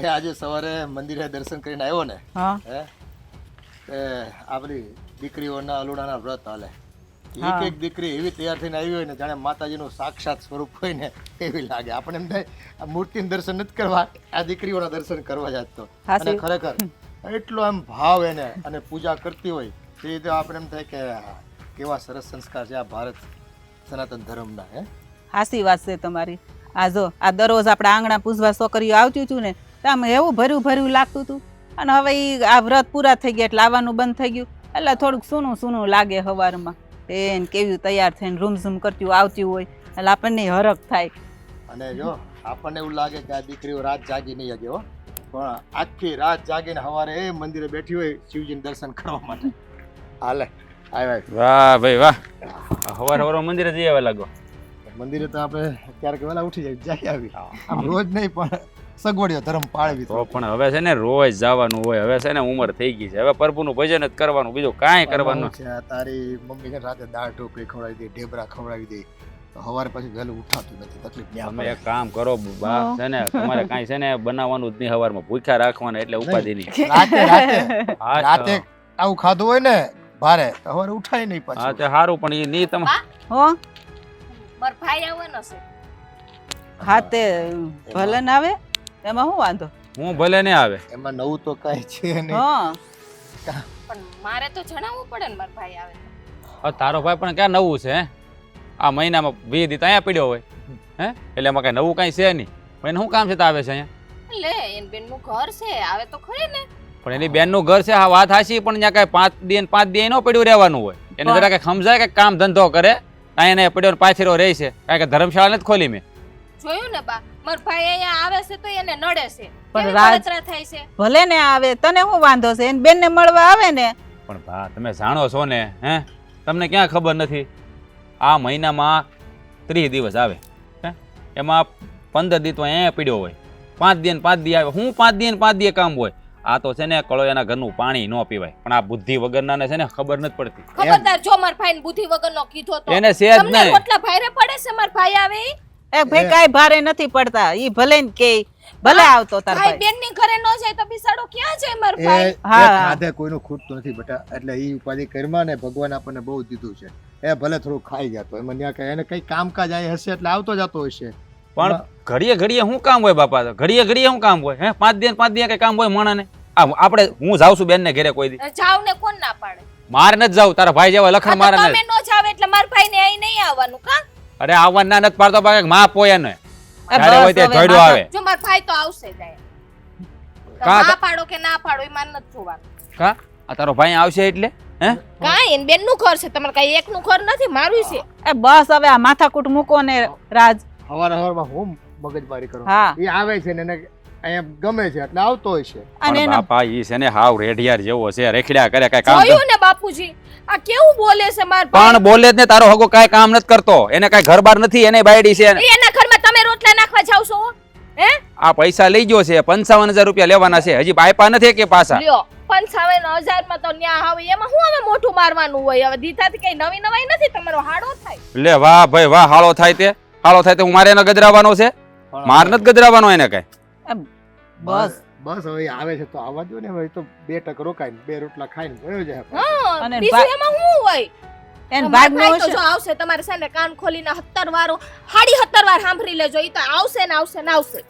આજે સવારે મંદિરે દર્શન કરીને આવ્યો ને હા હે આ બધી દીકરીઓના અલુડાના વ્રત હાલે એક એક દીકરી એવી તૈયાર થઈને આવી હોય ને જાણે માતાજીનું સાક્ષાત સ્વરૂપ હોય ને એવી લાગે આપણને એમ થાય આ મૂર્તિનું દર્શન નથી કરવા આ દીકરીઓના દર્શન કરવા જાતો અને ખરેખર એટલો એમ ભાવ એને અને પૂજા કરતી હોય તે રીતે આપણે એમ થાય કે કેવા સરસ સંસ્કાર છે આ ભારત સનાતન ધર્મના હે હાસી વાત છે તમારી. આ જો આ દરરોજ આપણા આંગણા પૂજવા છોકરીઓ આવતી હતું ને તો આમ એવું ભર્યું ભર્યું લાગતું હતું અને હવે આ વ્રત પૂરા થઈ ગયા એટલે આવવાનું બંધ થઈ ગયું એટલે થોડુંક સૂનું સૂનું લાગે સવારમાં એને કેવી તૈયાર થઈને રૂમઝૂમ કરતી આવતી હોય એટલે આપણને હરખ થાય. અને જો આપણને એવું લાગે કે આ દીકરીઓ રાત જાગી નહીં શકે હો પણ આખી રાત જાગીને સવારે એ મંદિરે બેઠી હોય શિવજીને દર્શન કરવા માટે. હાલે આવ્યા વાહ ભાઈ વાહ હવાર મંદિરે જઈ આવે લાગો. મંદિરે તો આપણે ક્યારેક વહેલા ઉઠી જઈ આવી આમ રોજ નહીં પણ સગવડિયો ધર્મ પાળવી તો પણ હવે છે ને રોજ જવાનું હોય. હવે છે ને ઉંમર થઈ ગઈ છે હવે પ્રભુનું ભજન જ કરવાનું બીજું કાંઈ કરવાનું છે. તારી મમ્મી છે રાતે દાળ ઢોકળી ખવડાવી દે ઢેબરા ખવડાવી દે તો સવારે પછી વહેલું ઉઠાતું નથી તકલીફ નહીં. તમે એક કામ કરો બા છે ને તમારે કાંઈ છે ને બનાવવાનું જ નહીં સવારમાં ભૂખ્યા રાખવાના એટલે ઉપાધિ નહીં. રાતે આવું ખાધું હોય ને ભારે તો સવારે ઉઠાય નહીં હા પાછું. તે સારું પણ એ નહીં તમે હો માર ભાઈ આવવાનો છે. હા તે ભલે ને આવે એમાં શું વાંધો. હું ભલે ને આવે એમાં નવું તો કઈ છે નહીં. હા પણ મારે તો જણાવવું પડે ને માર ભાઈ આવે તો. હવે તારો ભાઈ પણ ક્યાં નવું છે હે? આ મહિનામાં 20 દી અહીંયા પડ્યો હોય હે એટલે એમાં કાંઈ નવું કાંઈ છે નહીં પણ એને શું કામ છે તો આવે છે અહીંયા? લે એન બેનનું ઘર છે આવે તો ખરી ને. પણ એની બેનનું ઘર છે હા વાત હાચી પણ ત્યાં કાંઈ 5 દી ન પડ્યું રહેવાનું હોય એને જરા કંઈક સમજાય કે કામ ધંધો કરે અહીંયા એને પડ્યો પાછળ રહે છે કારણ કે ધર્મશાળા નથી ખોલી મેં જોયું ને બા માર ભાઈ અહીંયા આવે છે તો એને નડે છે પણ કેવી રાજ- બળતરા થાય છે. ભલે ને આવે તને શું વાંધો છે એને બેનને મળવા આવે ને. પણ ભા તમે જાણો છો ને હે તમને ક્યાં ખબર નથી આ મહિનામાં 30 દિવસ આવે હે એમાં 15 દી તો અહીંયા પડ્યો હોય 5 દી ને 5 દી આવે હું 5 દી ને 5 દી કામ હોય આ તો છે ને કળોયાના ઘરનું પાણી ન પીવાય પણ આ બુદ્ધિ વગરના ને છે ને ખબર નથી પડતી ખબરદાર જો માર ભાઈ બુદ્ધિ વગરનો કીધો તો એને છે જ તમને નહીં રોટલા ભાઈરે પડે છે માર ભાઈ આવે ઈ? એ ભાઈ કાંઈ ભારે નથી પડતા ઈ ભલે ને કે ભલે આવતો તાર ભાઈ ભાઈ. બેનની ઘરે ન જાય તો બિસાડો ક્યાં જાય માર એ ભાઈ? હા. ખાધે કોઈનું ખૂટતું નથી બેટા એટલે ઈ ઉપાધિ કર્મા ને ભગવાન આપણને બહુ દીધું છે એ ભલે થોડું ખાઈ જતો એમાં ત્યાં કઈ એને કઈ કામકાજ અહીં હશે એટલે આવતો જતો હશે પણ ઘડીએ ઘડીએ શું કામ હોય બાપા ઘડીએ ઘડીએ શું કામ હોય હે 5 દી ને 5 દી કઈ કામ હોય માણાને આપણે હું જાઉં છું બેન ને ઘરે કોઈ દી જાવ ને કોણ ના પાડે? મારે નથી જાવ તારા ભાઈ જેવા લખણ મારે તમે નથી નો જાવ એટલે માર ભાઈ ને અહીં નહીં આવવાનું કા? અરે આવવાના નથી પાડતો બાકી માં પોયા ને એ ત્યારે હોય બસ તે હવે જોડ્યો આવે જો માર ભાઈ તો આવશે જ આયા. કા ના પાડો કે ના પાડો એ માર નથી જોવાનું. કા આ તારો ભાઈ આવશે એટલે હે કાંઈ એન બેનનું ઘર છે તમારે કઈ એકનું ઘર નથી મારું છે. એ બસ હવે આ માથાકૂટ મૂકો ને રાજ. હવારમાં હું મગજમારી કરો હા એ આવે છે ને એને અહીંયા ગમે છે એટલે આવતો હોય છે અને પણ એનો બાપા ઈ છે ને હાવ રેડિયાર જેવો છે રેખડ્યા કરે કઈ કામ જોયું ને બાપુજી આ કેવું બોલે છે માર પણ ભાઈ? બોલે જ ને તારો હગો કાઈ કામ નથી કરતો એને કઈ ઘર બાર નથી એને બાયડી છે એના ઘરમાં તમે રોટલા નાખવા જાવ છો હે? આ પૈસા લઈ ગયો છે 55,000 રૂપિયા લેવાના છે હજી આપ્યા નથી કે પાછા લ્યો 55,000 માં તો ન્યા આવે એમાં હું હવે મોઢું મારવાનું હોય હવે દીધાથી કઈ નવી નવાઈ નથી તમારો હાડો થાય. લે વાહ ભાઈ વાહ હાળો થાય તે હું મારે એને ગજરાવાનો છે માર નથી ગજરાવાનો એને કઈ બસ બસ હવે આવે છે તો આવવા દો ને હવે તો 2 ટક રોકાઈને 2 રોટલા ખાઈને ગયો જાય હા અને બીજું એમાં શું હોય? એને માર ભાગનો ભાઈ તો હશે. જો આવશે તમારે છે ને કાન ખોલીને 17 વારો 17 વાર સાંભળી લેજો ઈ તો આવશે ને આવશે ને આવશે.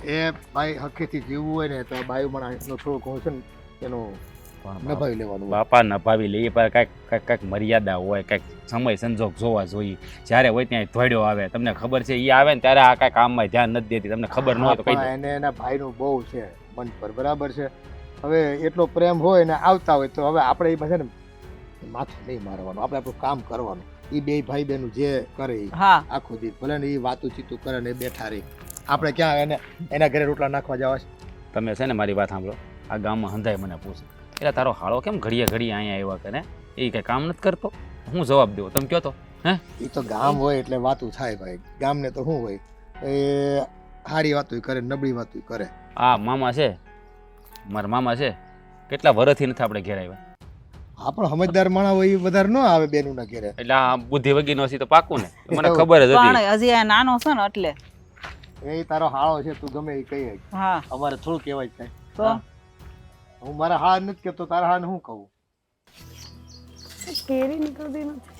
એ ભાઈ હકેથી જીવવું હોય ને તો આ બાયુ માણસનો થોડુંક હોય છે ને એનું નભાવી લેવાનું હોય. બાપા નભાવી લઈએ પણ કઈક મર્યાદા હોય કઈક સમય સંજોગ જોવા જોઈએ જ્યારે હોય ત્યાં ધોડ્યો આવે તમને ખબર છે ઈ આવે ને ત્યારે આ કઈ કામમાં ધ્યાન નથી દેતી તમને ખબર ન હોય તો કહી દો એને એના ભાઈનું બહુ છે મન પર બરાબર છે હવે એટલો પ્રેમ હોય ને આવતા હોય તો હવે આપણે એમાં છે ને માથું નહીં મારવાનું આપણે આપણું કામ કરવાનું એ બે ભાઈ બહેનું જે કરે ઈ હા આખો દી ભલે ને એ વાતું ચીતું કરે ને એ બેઠા રહી આપણે ક્યાં એને એના ઘરે રોટલા નાખવા જવા છે તમે છે ને મારી વાત સાંભળો આ ગામમાં હંધાય મને પૂછે એટલે તારો હાળો કેમ ઘડીએ ઘડીએ અહીંયા આવ્યા કરે એ કઈ કામ નથી કરતો હું જવાબ દેવો તમે કહો તો હે એ તો ગામ હોય એટલે વાતું થાય ભાઈ ગામને તો શું હોય એ સારી વાતું કરે નબળી વાતું કરે આ મામા છે મારા મામા છે કેટલા વર્ષથી નથી આપણે ઘેર આવ્યા હા પણ સમજદાર માણસ હોય એ વધારે ન આવે બેનું ના ઘેરે એટલે આ બુદ્ધિ વગીનો છે તો પાકું ને મને ખબર જ હતી પણ હજી આ નાનો છે ને એટલે એ તારો હાળો છે, તું ગમે એ કહી હક. હા અમારે થોડું કહેવાય થાય. તો હા. હું મારા હાળ નથી કહેતો, તારા હાળ હું કહું? કેરી નીકળતી નથી.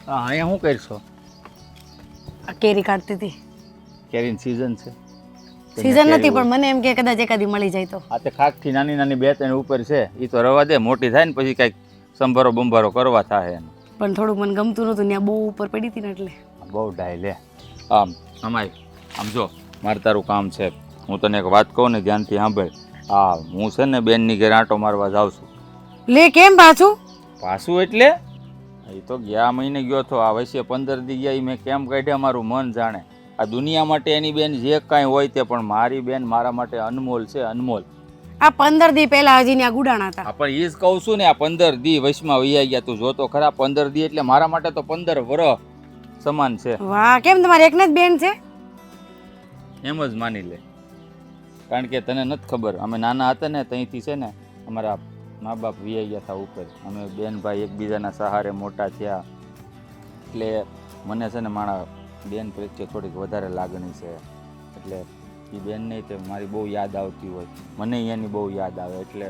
હા અહીંયા શું કરશો? આ કેરી કાઢતી હતી. કેરીની સિઝન છે. સીઝન નથી પણ મને એમ કે કદાચ એકાદી મળી જાય તો. આ તે ખાકથી નાની નાની 2-3 ઉપર છે એ તો રવા દે, મોટી થાય ને પછી કાંઈક સંભારો બંભારો કરવા થાય એનો. પણ થોડુંક મને ગમતું નહોતું, ત્યાં બહુ ઉપર પડી હતી ને એટલે. બહુ ડાય લે. આમ જો મારે તારું કામ છે, હું તને એક વાત કહું ને ધ્યાનથી સાંભળ. હા હું છે ને બેનની ઘરે આંટો મારવા જાઉં છું. લે કેમ પાછું? પાછું એટલે એ તો ગયા મહિને ગયો હતો, આ વર્ષે 15 દી ગયા. મેં કેમ કાઢ્યા મારું મન જાણે. આ દુનિયા માટે એની બેન જે કાંઈ હોય તે, પણ મારી બેન મારા માટે અનમોલ છે, અનમોલ. આ 15 દી પહેલા હજી ત્યાં ગુડાણા હતા. પણ એ જ કહું છું ને, આ 15 દી વચમાં વૈયા ગયા. તું જોતો ખરા, 15 દી એટલે મારા માટે તો 15 વર્ષ સમાન છે. વાહ, કેમ તમારી એકને જ બેન છે? એમ જ માની લે. કારણ કે તને નથી ખબર, અમે નાના હતા ને ત્યાંથી છે ને અમારા મા બાપ વૈયા ગયા હતા ઉપર. અમે બેન ભાઈ એકબીજાના સહારે મોટા થયા. એટલે મને છે ને મારા બેન પ્રત્યે થોડીક વધારે લાગણી છે. એટલે એ બેન નહીં તે મારી બહુ યાદ આવતી હોય, મને એની બહુ યાદ આવે. એટલે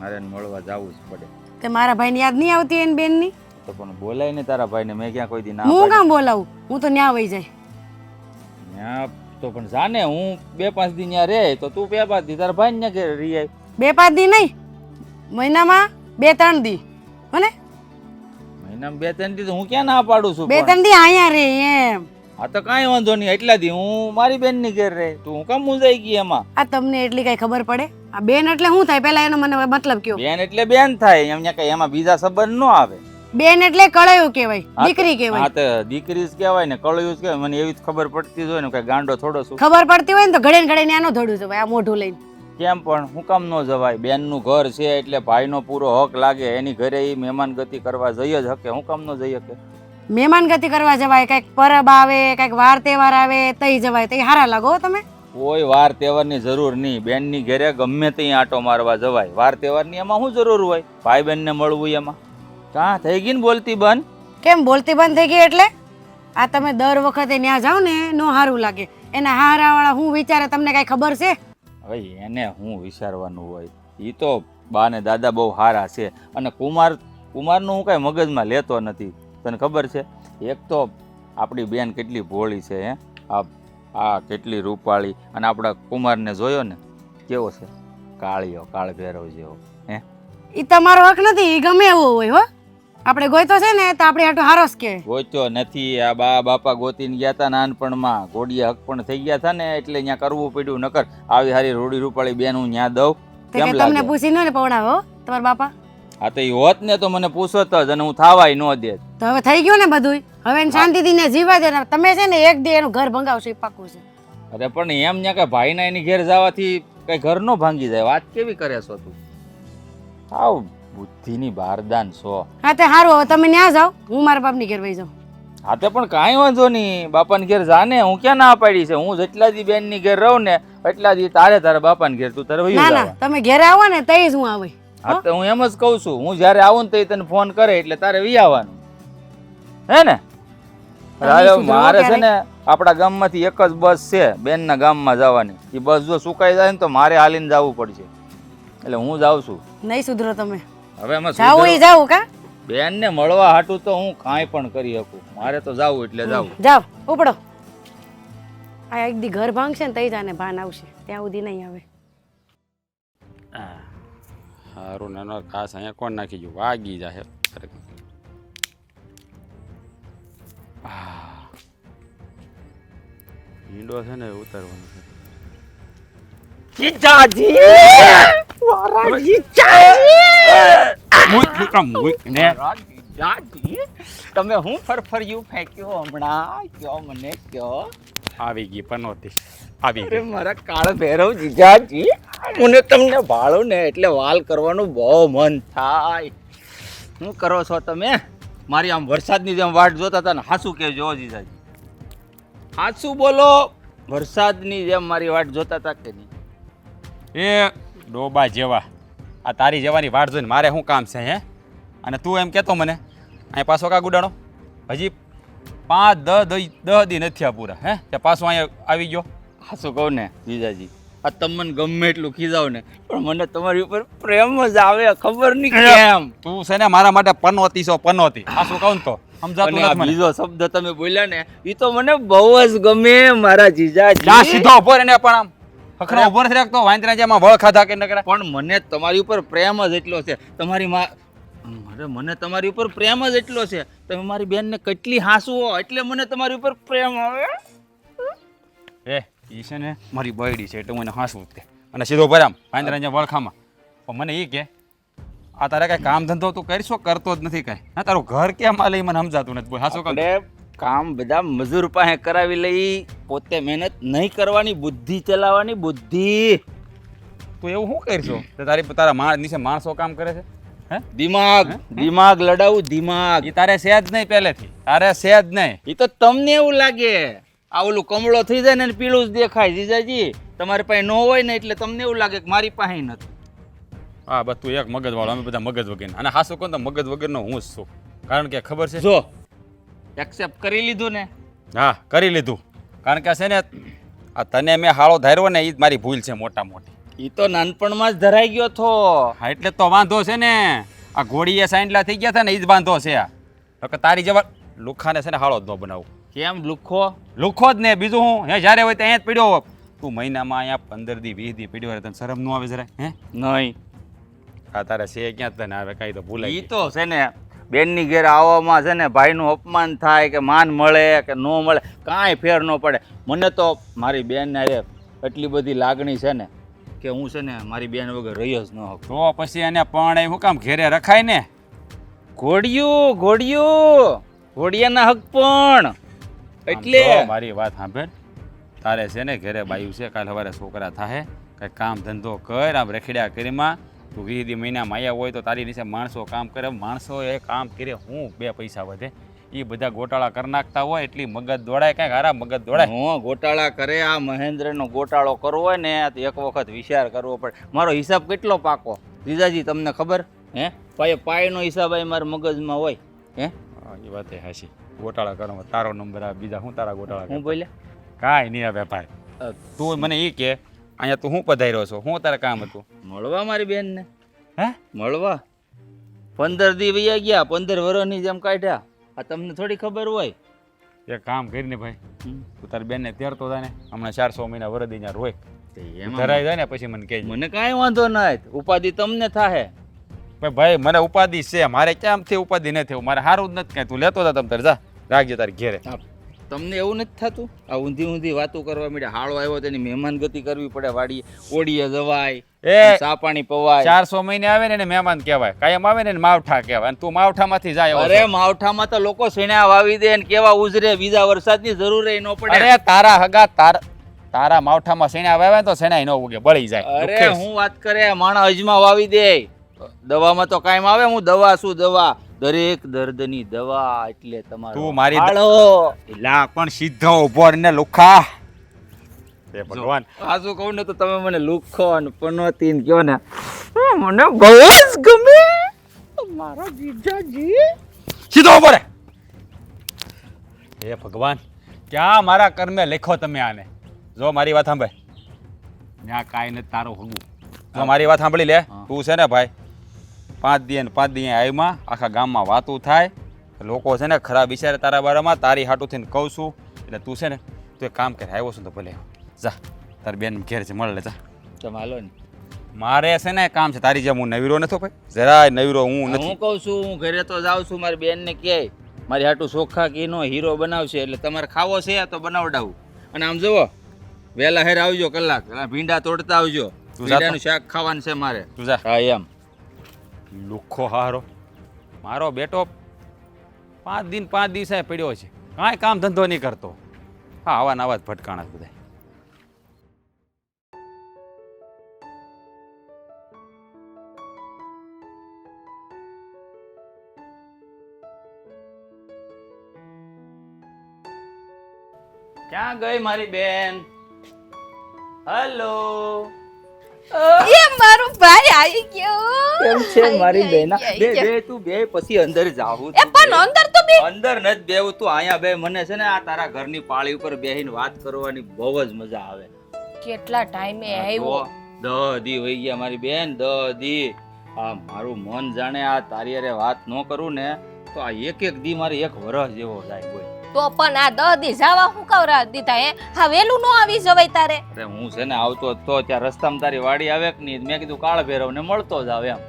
મારે એને મળવા જવું જ પડે. તે મારા ભાઈને યાદ નહીં આવતી એની બેનની? તો પણ બોલાય ને તારા ભાઈને, મેં ક્યાં કોઈ દી ના હું પાડી? કામ બોલાવું? હું તો ન્યા વહી જાય. ત્યાં તો પણ જાને હું 2-5 દી ત્યાં રહે તો તું 2-5 દી તારા ભાઈ ને ઘરે રહી આય. 2-5 દી નહીં, મહિનામાં 2-3 દી. હને મહિનામાં 2-3 દી તો હું ક્યાં ના પાડું છું? 2-3 દી અહીંયા રે એમ. હા તો કાંઈ વાંધો નહીં, એટલા દી હું મારી બેન ની ઘેર રહે. તું હું કામ મૂંઝાઈ ગઈ એમાં? આ તમને એટલી કઈ ખબર પડે? આ બેન એટલે શું થાય પેલા એનો મને મતલબ કયો. બેન એટલે બેન થાય, એમ કઈ એમાં બીજા સંબંધ ન આવે. બેન એટલે કળાયું કહેવાય, દીકરી હા કહેવાય. તો દીકરી જ કહેવાય ને, કળિયું જ કહેવાય. મને એવી જ ખબર પડતી જ હોય ને, કઈ ગાંડો થોડો છું. ખબર પડતી હોય ને તો ઘડે ને ઘડે ન્યાનો ધડું જવાય આ મોઢું લઈને. કેમ પણ હું કામ ન જવાય? બેનનું ઘર છે એટલે ભાઈનો પૂરો હક લાગે. એની ઘરે એ મહેમાન ગતિ કરવા જઈ જ હકે, હું કામ ન જઈ શકે? મહેમાન ગતિ કરવા જવાય, કઈક પરબ આવે, કઈક વાર તહેવાર આવે તઈ જવાય, તઈ હારા લાગો હો તમે. કોઈ વાર તહેવારની જરૂર નહીં. બેનની ઘરે ગમે ત્યાં આંટો મારવા જવાય. વાર તહેવારની એમાં શું જરૂર હોય? ભાઈ બેનને મળવું એમાં કાં થઈ ગઈ ને બોલતી બંધ? કેમ બોલતી બંધ થઈ ગઈ એટલે? આ તમે દર વખતે ન્યા જાઓ ને નો હારું લાગે. એના હારાવાળા હું વિચારે તમને કઈ ખબર છે? હવે એને હું વિચારવાનું હોય? એ તો બા ને દાદા બહુ સારા છે. અને કુમારનું હું કાંઈ મગજમાં લેતો નથી. તને ખબર છે? એક તો આપણી બેન કેટલી ભોળી છે, હે આ કેટલી રૂપાળી. અને આપણા કુમારને જોયો ને કેવો છે? કાળિયો, કાળ ભેરવ જેવો. હે ઈ તમારો હક નથી, ઈ ગમે એવો હોય હો. આપણે ગોઈતો છે ને તો આપણે હાટો હારો જ કે. ગોત્યો નથી. આ બા બાપા ગોતીને ગયા હતા નાનપણમાં, ઘોડિયા હક પણ થઈ ગયા હતા ને એટલે ત્યાં કરવું પડ્યું. નકર આવી હારી રોડી રૂપાળી બેન હું ત્યાં દઉં કેમ તમને લાગે? પૂછી ન પવડાવો હો તમારા બાપા. હા તો એ હોત ને તો મને પૂછોત જ અને હું થાવાય ન દેત. તો હવે થઈ ગયું ને બધું. હવે એને શાંતિથી ને જીવા દે. તમે છે ને એક દી એનું ઘર ભંગાવશો એ પાકું છે. અરે પણ એમ ત્યાં કઈ ભાઈના એની ઘેર જવાથી કઈ ઘર નો ભાંગી જાય? વાત કેવી કરે છો તું? આવ બુદ્ધિની બારદાન છો. હા તે હારું, હવે તમે ન્યા જાઓ, હું મારા બાપની ઘેર વહી જાઉં. હા તો પણ કાંઈ વાંધો નહીં, બાપાની ઘેર જાને. હું ક્યાં ના પાડી છે? હું જેટલા દી બેન ની ઘેર રહું ને એટલા દી તારા બાપાની ઘેર તું તારે વયું ના ના, જવાનું. તમે ઘેરે આવો ને તઈ જ હું આવે. હા તો હું એમ જ કહું છું, હું જ્યારે આવું ને તો તને ફોન કરે એટલે તારે વી આવવાનું, હે ને? અરે મારે છે ને આપણા ગામમાંથી એક જ બસ છે બેનના ગામમાં જવાની. એ બસ જો સુકાઈ જાય ને તો મારે હાલીને જવું પડશે. એટલે હું જાઉં છું. નહીં સુધરો તમે. હવે એમાં જાવું ઈ જાવું કા? બેનને મળવા હાટું તો હું કાંઈ પણ કરી શકું. મારે તો જાવું એટલે જાવું. જાવ ઉપડો. આ એક દી ઘર ભાંગશે ને તઈ જાને ભાન આવશે, ત્યાં સુધી નહીં આવે. સારું નાનો ખાસ અહીંયા કોણ નાખી ગયું? વાગી જાય. ઈંડો છે ને ઉતારવાનો છે. તમે હું ફરફરિયું ફેંક્યો હમણાં? કયો મને કયો. આવી ગઈ પનોતી આવી અરે ગઈ. મારા કાળ ભૈરવ જીજાજી, મને તમને ભાળું ને એટલે વાલ કરવાનું બહુ મન થાય. શું કરો છો તમે? મારી આમ વરસાદની જેમ વાટ જોતા હતા ને? હાસું કહેજો જીજાજી, હાસું બોલો. વરસાદની જેમ મારી વાટ જોતા હતા કે નહીં? એ ડોબા જેવા આ તારી જેવાની વાટ જોઈને મારે શું કામ છે? હે અને તું એમ કહેતો મને અહીં પાછો કા ગુડાણો હજી 5-10 દી નથી થયા પૂરા હે તે પાછો અહીંયા આવી ગયો. હા શું કહું ને જીજાજી, આ તમને ગમે એટલું ખીજાવ ને પણ મને તમારી ઉપર પ્રેમ જ આવે, ખબર નહીં કેમ. તું છે ને મારા માટે પનોતી આ શું કહું તો સમજાતું અને આ નથી મને. બીજો શબ્દ તમે બોલ્યા ને એ તો મને બહુ જ ગમે મારા જા જીજાજી. સીધો ઉભો રહીને પણ આમ ખખડા ઉભો નથી રાખતો વાંદરા જેમાં વળ ખાધા કે ન કરા. પણ મને તમારી ઉપર પ્રેમ જ એટલો છે, તમારી મને તમારી ઉપર પ્રેમ જ એટલો છે. તમે મારી બેનને કેટલી હાંસવો એટલે મને તમારી ઉપર પ્રેમ આવે. એ ઈ છે ને મારી બૈડી છે એટલે મને હાંસવું જ કે અને સીધો ભરામ વાંદરા જે વળખામાં. પણ મને એ કે આ તારે કઈ કામ ધંધો તું કરશો કરતો જ નથી કઈ. હા તારું ઘર કેમ આ લઈ મને સમજાતું નથી. બોલ હાસો કર. આપણે કામ બધા મજૂર પાસે કરાવી લઈ, પોતે મહેનત નહીં કરવાની, બુદ્ધિ ચલાવવાની, બુદ્ધિ. તું એવું શું કરશો તારા નીચે માણસો કામ કરે છે હે દિમાગ લડાવું, દિમાગ. એ તારે છે જ નહીં પહેલેથી તારે છે જ નહીં. એ તો તમને એવું લાગે આ ઓલું કમળો થઈ જાય ને પીળું જ દેખાય જીજાજી. તમારી પાસે ન હોય ને એટલે તમને એવું લાગે કે મારી પાસે નથી. હા બસ તું એક મગજ વાળો, અમે બધા મગજ વગર. અને હાસો કોણ તો મગજ વગરનો હું જ છું. કારણ કે ખબર છે જો એક્સેપ્ટ કરી લીધું ને. હા કરી લીધું. કારણ કે છે ને આ તને મેં હાળો ધાર્યો ને એ જ મારી ભૂલ છે મોટા મોટી. એ તો નાનપણમાં જ ધરાઈ ગયો થો. હા એટલે તો વાંધો છે ને આ ઘોડીએ સાંડલા થઈ ગયા હતા ને એ જ વાંધો છે. આ તારી જેવા લુખાને છે ને હાળો જ ન બનાવું. કેમ લુખો? લુખો જ ને બીજું હું હે જ્યારે હોય ત્યાં જ પડ્યો. તું મહિનામાં અહીંયા 15 દી 20 દી પડ્યો તને શરમ ન આવે જરા હે? નહીં. આ તારે છે ક્યાં તને આવે કાંઈ તો ભૂલાઈ એ તો છે ને બેનની ઘેર આવવામાં છે ને ભાઈનું અપમાન થાય કે માન મળે કે ન મળે કાંઈ ફેર ન પડે. મને તો મારી બેનને એટલી બધી લાગણી છે ને કે હું છે ને મારી બેન વગર રહી જ ન શકું. તો પછી એને પણ એ હું કામ ઘેરે રખાય ને. ઘોડિયાના હક પણ એટલે આમ તો મારી વાત સાંભળ. તારે છે ને ઘરે બાયું છે કાલ સવારે છોકરા થાય કંઈક કામ ધંધો કર. આમ રખડ્યા કરીમાં તું 20 મહિનામાં આવ્યા હોય તો તારી નીચે માણસો કામ કરે. માણસો એ કામ કરે હું 2 પૈસા વધે. એ બધા ગોટાળા કરી નાખતા હોય એટલી મગજ દોડાય કાંઈક હારા મગજ દોડાય. હું ગોટાળા કરે આ મહેન્દ્રનો ગોટાળો કરવો હોય ને તો એક વખત વિચાર કરવો પડે. મારો હિસાબ કેટલો પાકો જીજાજી તમને ખબર હે? પાયનો હિસાબ અહીં મારા મગજમાં હોય હે? એ વાત એ હાચી. ગોટાળા કરવામાં તારો નંબર આવે બીજા હું તારા ગોટાળા હું બોલ્યા કાંઈ નહીં આવે ભાઈ. તું મને એ કે અહીંયા તું હું પધાર્યો છો શું તારે કામ હતું? મળવા મારી બેનને. હે મળવા 15 દી વયા ગયા, 15 વર્ષની જેમ કાઢ્યા. આ તમને થોડી ખબર હોય? એક કામ કરીને ભાઈ તું તારી બેનને તેરતો થાય ને હમણાં 400 મહિના વરદી ત્યાં રોય ધરાઈ જાય ને પછી મને કહેજે. મને કાંઈ વાંધો નહીં, ઉપાધિ તમને થાહે. ભાઈ મને ઉપાધિ છે, મારે ક્યાંથી ઉપાધિ નથી થયું. મારે સારું જ નથી કાંઈ. તું લેતો હતા તમ તારે જા રાખજે તારી ઘેરે. તમને એવું નથી થતું? આ ઊંધી વાતો કરવા માંડ્યા. હાળો આવ્યો તેની મહેમાન ગતિ કરવી પડે, વાડીએ ઓડીએ જવાય, એ ચા પાણી પવાય. 400 મહિને આવે ને મહેમાન કહેવાય, કાયમ આવે ને માવઠા કહેવાય. અને તું માવઠામાંથી જાય. અરે માવઠામાં તો લોકો શેણા વાવી દે ને કેવા ઉજરે, બીજા વરસાદની જરૂર ન પડે. અરે તારા હગા તારા માવઠામાં શેણા વાવે તો શેણાય ન ઉગે બળી જાય. અરે હું વાત કરે માણા અજમા વાવી દે. દવામાં તો કાયમ આવે. હું દવા શું દવા, દરેક દર્દની દવા. એટલે તમારો તું મારી હાળો એલા પણ સીધો ઉભો રહીને લુખા. એ ભગવાન આ શું કહું ને તો તમે મને લુખો ને પનોતી ને કહો ને મને બહુ જ ગમે મારા જીજાજી. સીધો ઉભો રે. હે ભગવાન ક્યાં મારા કર્મે લખો તમે આને. જો મારી વાત સાંભળ, ત્યાં કાંઈ નથી તારો હગું. જો મારી વાત સાંભળી લે. તું છે ને ભાઈ 5 દી ને 5 દી આવીમાં આખા ગામમાં વાતું થાય. લોકો છે ને ખરાબ વિચારે તારા બારામાં. તારી હાટું થઈને કહું છું. એટલે તું છે ને તું એક કામ કરે, આવ્યો છું તો ભલે જા તારી બેન ઘેર છે મળે જા. તમે હાલો ને. મારે છે ને કામ છે. તારી જેમ હું નવીરો નથો ભાઈ, જરાય નવીરો હું નથી. હું કહું છું હું ઘરે તો જાઉં છું. મારી બેનને કહે મારી હાટું ચોખ્ખા ઘીનો હીરો બનાવશે એટલે તમારે ખાવો છે તો બનાવડાવું. અને આમ જુઓ વહેલા હેર આવજો કલાક, ભીંડા તોડતા આવજો. ભીંડાનું શાક ખાવાનું છે મારે. તું જા. હા એમ. લુખો હારો મારો બેટો 5 દિન 5 દિવસે પડ્યો છે, કાંઈ કામ ધંધો નહીં કરતો. હા આવા નવા જ ભટકાણા બધા. ક્યાં ગઈ મારી બેન? હેલો. એ મારો ભાઈ આવી ગયો કેમ છે મારી આઈ બેના ગયા, બે આઈ ગયા. બે તું બે પછી અંદર જાવું એ પણ અંદર તો બે અંદર નથી બેવું તું અહીંયા બે મને છે ને આ તારા ઘરની પાળી ઉપર બેહીને વાત કરવાની બહુ જ મજા આવે કેટલા ટાઈમે આવ્યો 10 દી વહી ગયા મારી બેન 10 દી આ મારું મન જાણે આ તારી હારે વાત ન કરું ને તો આ એક દી મારે એક વરસ જેવો જાય બોલ તો પણ આ 10 દી જાવા હું કવરા દીધા હે હા વેલું નો આવી જવાય તારે અરે હું છે ને આવતો તો ત્યાં રસ્તામાં તારી વાડી આવે કે નહીં મેં કીધું કાળ ભૈરવ ને મળતો જ આવે એમ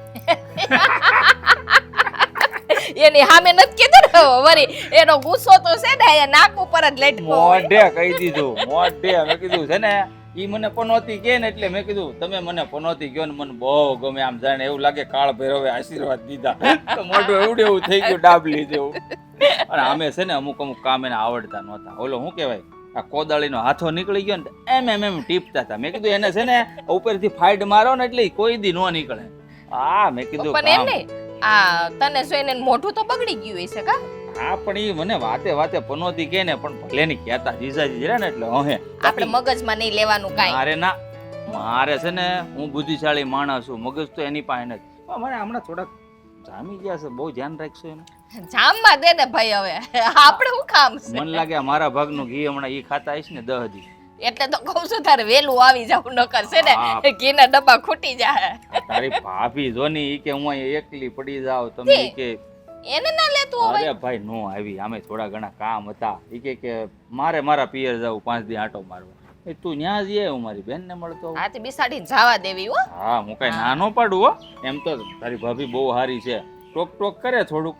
એની સામે નથી કીધું ને વરી એનો ગુસ્સો તો છે ને એ નાક ઉપર જ લટકો હોય. મોઢે કહી દીધું મોઢે મેં કીધું છે ને ઈ મને પનોતી કે ને એટલે મેં કીધું તમે મને પનોતી કયો ને મને બહુ ગમે આમ જાણે એવું લાગે કાળ ભૈરવે આશીર્વાદ દીધા તો મોઢું એવડું એવું થઈ ગયું ડાબલી જેવું અને આમે છે ને અમુક કામ એને આવડતા નહોતા ઓલો શું કહેવાય આ કોદાળીનો હાથો નીકળી ગયો ને એમ ટીપતા હતા મેં કીધું એને છે ને ઉપરથી ફાઈડ મારો ને એટલે ઈ કોઈ દી નો નીકળે હા મેં કીધું પણ એમ કામ. નહીં આ તને જોઈને એનું મોઢું તો બગડી ગયું હશે કા હા પણ ઈ મને વાતે વાતે પનોતી કે ને પણ ભલે ની કહેતા જીજાજી જરા ને એટલે હે આપણે મગજમાં નહીં લેવાનું કાઈ મારે ના મારે છે ને હું બુદ્ધિશાળી માણસ છું મગજ તો એની પાસે નથી પણ મને હમણાં થોડાક જામી ગયા છે બહુ ધ્યાન રાખશો એનું જામમાં દે ને ભાઈ હવે આપણે શું કામ છે મને લાગે આ મારા ભાગનું ઘી હમણાં ઈ ખાતા આવીશ ને 10 દી એટલે તો કહું છું તારે વેલું આવી જાવ નકર છે હા. ને ઘીના ડબ્બા ખૂટી જાય આ તારી ભાભી જોની ઈ કે હું અહીંયા એકલી પડી જાવ તમે ઈ કે એને ના લેતું હવે અરે ભાઈ નો આવી આમે થોડા ઘણા કામ હતા ઈ કે મારે મારા પિયર જાવ 5 દી આંટો મારવા એ તું ન્યા જઈએ હું મારી બેન ને મળતો આવું. હાથી બિસાડીને જવા દેવી હો હા હું કઈ નાનો પાડું હો એમ તો તારી ભાભી બહુ સારી છે ટોક ટોક કરે થોડુંક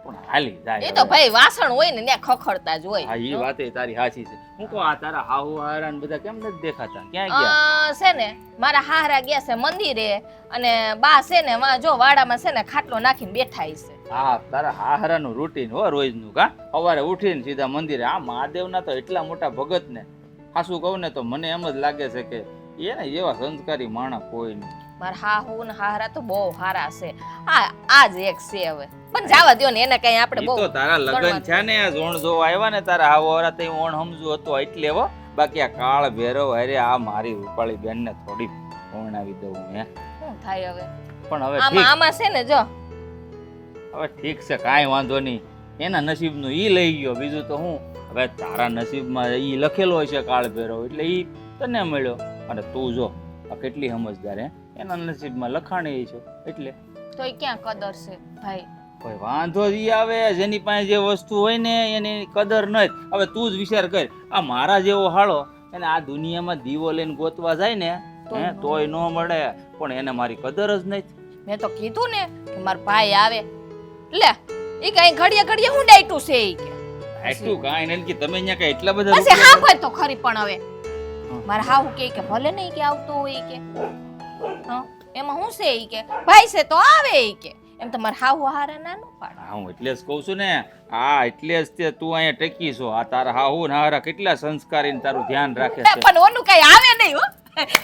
પણ હાલી જાય એ તો ભાઈ વાસણ હોય ને ત્યાં ખખડતા જ હોય હા ઈ વાતે તારી સાચી છે હું કહું આ તારા હાહુ હારા ને બધા કેમ નથી દેખાતા ક્યાં ગયા છે ને મારા હારા ગયા છે મંદિરે અને બા છે ને માં જો વાડામાં છે ને ખાટલો નાખીને બેઠા છે હા તારા હારાનું રૂટીન હો રોજનું કા સવારે ઉઠીને સીધા મંદિરે આ મહાદેવના તો એટલા મોટા ભગત ને ખાસું કહું ને તો મને એમ જ લાગે છે કે એને જેવા સંસ્કારી માણસ કોઈ નહીં મારા હાહુ ને હારા તો બહુ હારા છે આ જ એક છે હવે પણ જાવા દ્યો ને એને કઈ આપણે ઈ બહુ તો તારા લગન છે ને આ ઝોણ જોવા આવ્યા ને તારા હાવ હારા તે ઓણ સમજુ હતો એટલે હો બાકી આ કાળ ભેરવ અરે આ મારી રૂપાળી બેન ને થોડી ઓણાવી દઉં હે શું થાય હવે પણ હવે આમાં ઠીક આમાં છે ને જો હવે ઠીક છે કાંઈ વાંધો નહીં એના નસીબનું ઈ લઈ ગયો બીજું તો હું હવે તારા નસીબમાં ઈ લખેલો હશે કાળ ભેરવ એટલે ઈ તને મળ્યો અને તું જો આ કેટલી સમજદાર હે એના નસીબમાં લખાણી છે એટલે તોય ક્યાં કદર છે ભાઈ કોઈ વાંધો જ ઈ આવે જેની પાસે જે વસ્તુ હોય ને એની કદર નથી હવે તું જ વિચાર કર આ મારા જેવો હાળો એને આ દુનિયામાં દીવો લઈને ગોતવા જાય ને હે તોય ન મળે પણ એને મારી કદર જ નથી મેં તો કીધું ને કે મારા ભાઈ આવે લે ઈ કઈ ઘડીએ ઘડીએ હું ડાયટું છે ઈ કે એટલું કાંઈ નથી કે તમે અહીંયા કઈ એટલા બધા પછી રૂપિયા હા ભાઈ તો ખરી પણ હવે મારા હાહુ કે ભલે નહીં કે આવતો હોય કે હા એમાં હું છે ઈ કે ભાઈ છે તો આવે ઈ કે એમ તો મારા હાહુ હારા ના નો પાડે હા હું એટલે જ કહું છું ને હા એટલે જ તે તું અહીંયા ટેકી છો આ તારા હાહુ ને હારા કેટલા સંસ્કારી ને તારું ધ્યાન રાખે છે પણ ઓનું કઈ આવે નહીં હો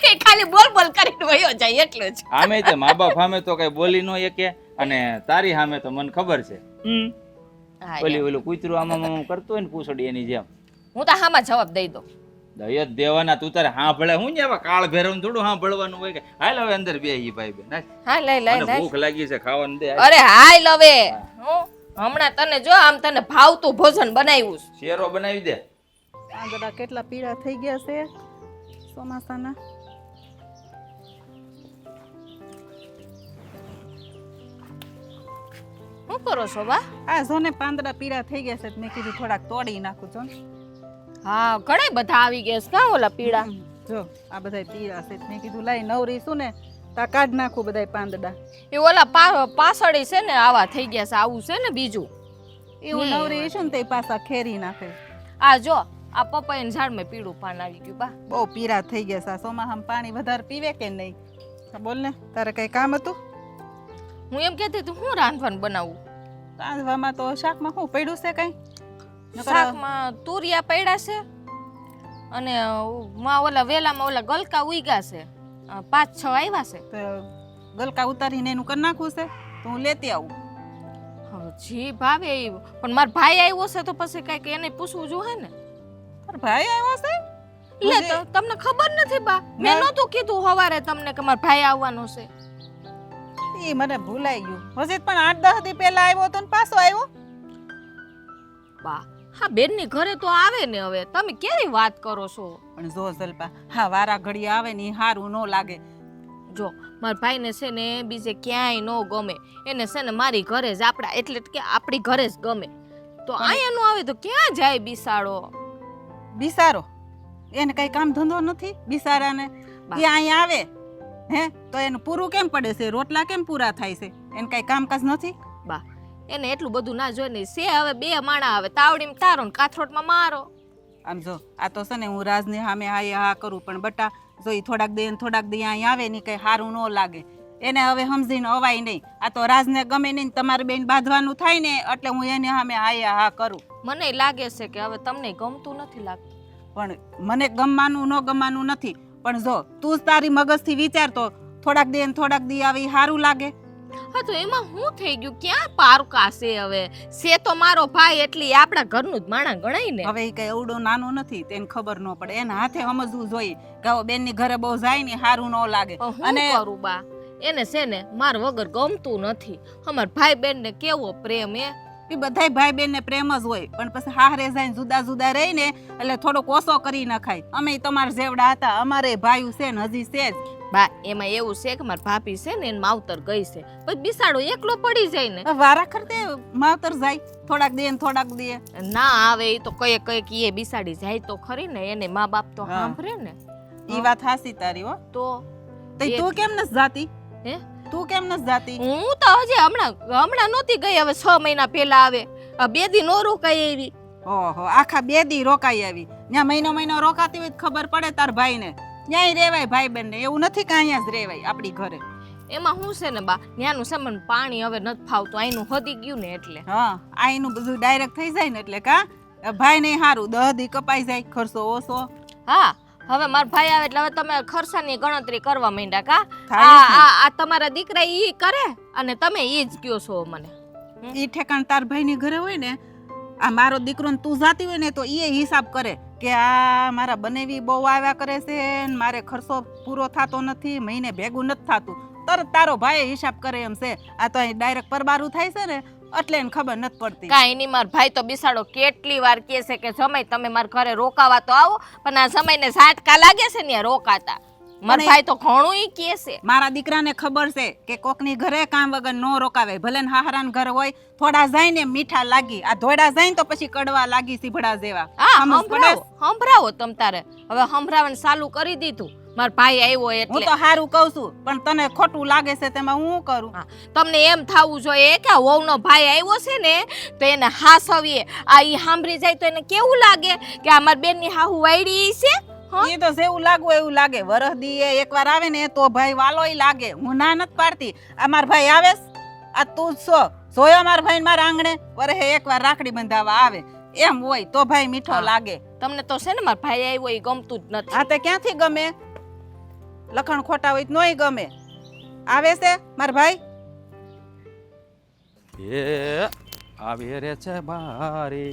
એ ખાલી બોલ બોલ કરીને વયો જાય એટલું જ આમે તે મા બાપ સામે તો કઈ બોલી ન શકે અને તારી સામે તો મને ખબર છે હા, ઓલી એમ. ઓલું કૂતરું આમાં કરતું હોય ને પૂછડી એની જેમ હું તો હામાં જવાબ દઈ દઉં દય જ દેવાના તું તારે હા ભળે હું ને કાળ ભેરવ થોડું હા ભળવાનું હોય કે હાલ હવે અંદર બે ઈ ભાઈ બેન હાલ. હા લઈ લઈ મને લઈ ભૂખ લાગી છે ખાવાનું દે હાલ. અરે હાય લવે હું હમણાં તને જો આમ તને ભાવતું ભોજન બનાવ્યું છે. શેરો બનાવી દે આ બધા કેટલા પીળા થઈ ગયા છે ચોમાસાના શું કરો છો બા આ જો ને પાંદડા પીળા થઈ ગયા છે તો મેં કીધું થોડાક તોડી નાખું છો ને. હા ઘણા બધા આવી ગયા છે કા ઓલા પીળા જો આ બધા પીળા છે તો મેં કીધું લાઈ નવરી છું ને તા કાઢ નાખું બધા પાંદડા એ ઓલા પાછળ છે ને આવા થઈ ગયા છે આવું છે ને બીજું એવું નવરી છું ને તે પાછા ખેરી નાખે આ જો આ પપૈયાના ઝાડમાં પીળું પાન આવી ગયું બા બહુ પીળા થઈ ગયા છે આ ચોમાસામાં પાણી વધારે પીવે કે નહીં બોલ ને તારે કઈ કામ હતું હું એમ કહેતી હતી હું રાંધવાનું બનાવું રાંધવામાં તો શાકમાં શું પડ્યું છે કઈ શાકમાં તુરિયા પડ્યા છે અને માં ઓલા વેલામાં ઓલા ગલકા ઉઈગા છે 5-6 આવ્યા છે તો ગલકા ઉતારીને એનું કરી નાખવું છે તો હું લેતી આવું હવે જી ભાવે ઈ. પણ મારો ભાઈ આવ્યો છે તો પછી કઈક એને પૂછવું જોઈએ ને તારો ભાઈ આવ્યો છે લે તો તમને ખબર નથી બા મેં નહોતું કીધું હવારે તમને કે મારો ભાઈ આવવાનો છે ઈ મને ભૂલાઈ ગયું હજી પણ 8-10 દી પહેલા આવ્યો તો ને પાછો આવ્યો બા હા બેનની ઘરે તો આવે ને હવે તમે કેવી વાત કરો છો પણ જો જલપા હા વારા ઘડી આવે ને ઈ હારું ન લાગે જો મારા ભાઈને છે ને બીજે ક્યાંય ન ગમે એને છે ને મારી ઘરે જ આપણા એટલે કે આપણી ઘરે જ ગમે તો અહીંયા નો આવે તો ક્યાં જાય બિસાડો બિસારો એને કઈ કામ ધંધો નથી બિસારાને એ અહીંયા આવે હે તો એનું પૂરું કેમ પડે છે રોટલા કેમ પૂરા થાય છે એને કઈ કામકાજ નથી બા એને એટલું બધું ના જોઈ નહીં સે હવે 2 માણા આવે તાવડીમાં તારો ને કાથરોટમાં મારો આમ જો આ તો છે ને હું રાજને સામે હા કરું પણ બટા જો ઈ થોડાક દે અહીંયા આવે ને કઈ સારું ન લાગે એને હવે સમજીને અવાય નહીં આ તો રાજને ગમે નહીં તમારી બેન બાંધવાનું થાય ને એટલે હું એને સામે હા કરું મને લાગે છે કે હવે તમને ગમતું નથી લાગતું પણ મને ગમવાનું ન ગમવાનું નથી પણ જો તું જ તારી મગજથી વિચારતો થોડાક દી આવી સારું લાગે હા તો એમાં શું થઈ ગયું ક્યાં પારકા છે હવે છે તો મારો ભાઈ એટલે આપણા ઘરનું જ માણા ગણાય ને હવે ઈ કઈ એવડો નાનો નથી તેને ખબર ન પડે એના હાથે સમજવું જોઈએ કે બેનની ઘરે બહુ જાય ને સારું ન લાગે અને કરું બા એને છે ને માર વગર ગમતું નથી અમાર ભાઈ બેન ને કેવો પ્રેમ એ બધાય ભાઈ બેન ને પ્રેમ જ હોય પણ પછી હારે જાય જુદા રહી ને એટલે થોડોક ઓછો કરી નખાય અમે તમારા જેવડા હતા અમારે ભાઈ છે ને હજી છે જ બા એમાં એવું છે કે મારા ભાભી છે ને એને માવતર ગઈ છે પછી બિસાડો એકલો પડી જાય ને વારા ખરતે માવતર જાય થોડાક દે ના આવે એ તો કઈ એ બિસાડી જાય તો ખરી ને એને મા બાપ તો સાંભળે ને ઈ વાત હાસી તારી હો તો તું કેમ નસ જાતી હે તું કેમ નસ જાતી હું તો હજી હમણાં નહોતી ગઈ હવે 6 મહિના પહેલા આવે 2 દી નો રોકાઈ આવી ઓહો આખા 2 દી રોકાઈ આવી ત્યાં મહિનો રોકાતી હોય ખબર પડે તાર ભાઈ ને ન્યાય રેવાય ભાઈ બેન ને એવું નથી કે અહીંયા જ રેવાય આપણી ઘરે એમાં શું છે ને બા ન્યાનું છે મને પાણી હવે નથી ફાવતું આઈનું હદી ગયું ને એટલે હા આઈનું બધું ડાયરેક્ટ થઈ જાય ને એટલે કા ભાઈ ને સારું 10 દી કપાઈ જાય ખર્ચો ઓછો હા હવે મારા ભાઈ આવે એટલે હવે તમે ખર્ચાની ગણતરી કરવા માંડ્યા કા આ તમારા દીકરા ઈ કરે અને તમે ઈ જ કયો છો મને ઈ ઠેકાણ તાર ભાઈ ની ઘરે હોય ને આ મારો દીકરો ને તું જાતી હોય ને તો ઈ હિસાબ કરે કે આ મારા બનેવી બહુ આવ્યા કરે છે ને મારે ખર્ચો પૂરો થતો નથી મહિને ભેગું નથી થતું તરત તારો ભાઈ હિસાબ કરે એમ છે આ તો અહીં ડાયરેક્ટ પરબારું થાય છે ને એટલે એને ખબર નથી પડતી કાઈ નહીં માર ભાઈ તો બિસાડો કેટલી વાર કહે છે કે સમય તમે મારા ઘરે રોકાવા તો આવો પણ આ સમયને ઝાટકા લાગે છે ને રોકાતા મારા ભાઈ તો ઘણું ઈ કહે છે મારા દીકરાને ખબર છે કે કોકની ઘરે કામ વગર નો રોકાવે ભલે ને હાહરાન ઘર હોય થોડા જાય ને મીઠા લાગી આ ધોડા જાય ને તો પછી કડવા લાગી સીભડા જેવા સંભળાવો તમ તારે હવે સંભળાવવાનું ચાલુ કરી દીધું મારા ભાઈ આવ્યો એટલે હું તો હારું કહું છું પણ તને ખોટું લાગે છે તેમાં હું કરું તમને એમ થાવું જોઈએ કે વહુનો ભાઈ આવ્યો છે ને તો એને હાસવીએ આ ઈ સાંભળી જાય તો એને કેવું લાગે કે આ મારી બેનની હાહુ વાયડી છે એ તો જેવું લાગવું એવું લાગે વરહ દીએ એકવાર આવે ને તો ભાઈ વાલોય લાગે હું ના નથી પાડતી આ માર ભાઈ આવે આ તું છો જોયો માર ભાઈ મારા આંગણે વરહે એકવાર રાખડી બંધાવા આવે એમ હોય તો ભાઈ મીઠો લાગે તમને તો છે ને મારા ભાઈ આવ્યો એ ગમતું જ નથી આ તે ક્યાંથી ગમે લખણ ખોટા હોય નોય ગમે આવે છે માર ભાઈ એ આવે રે છે બારી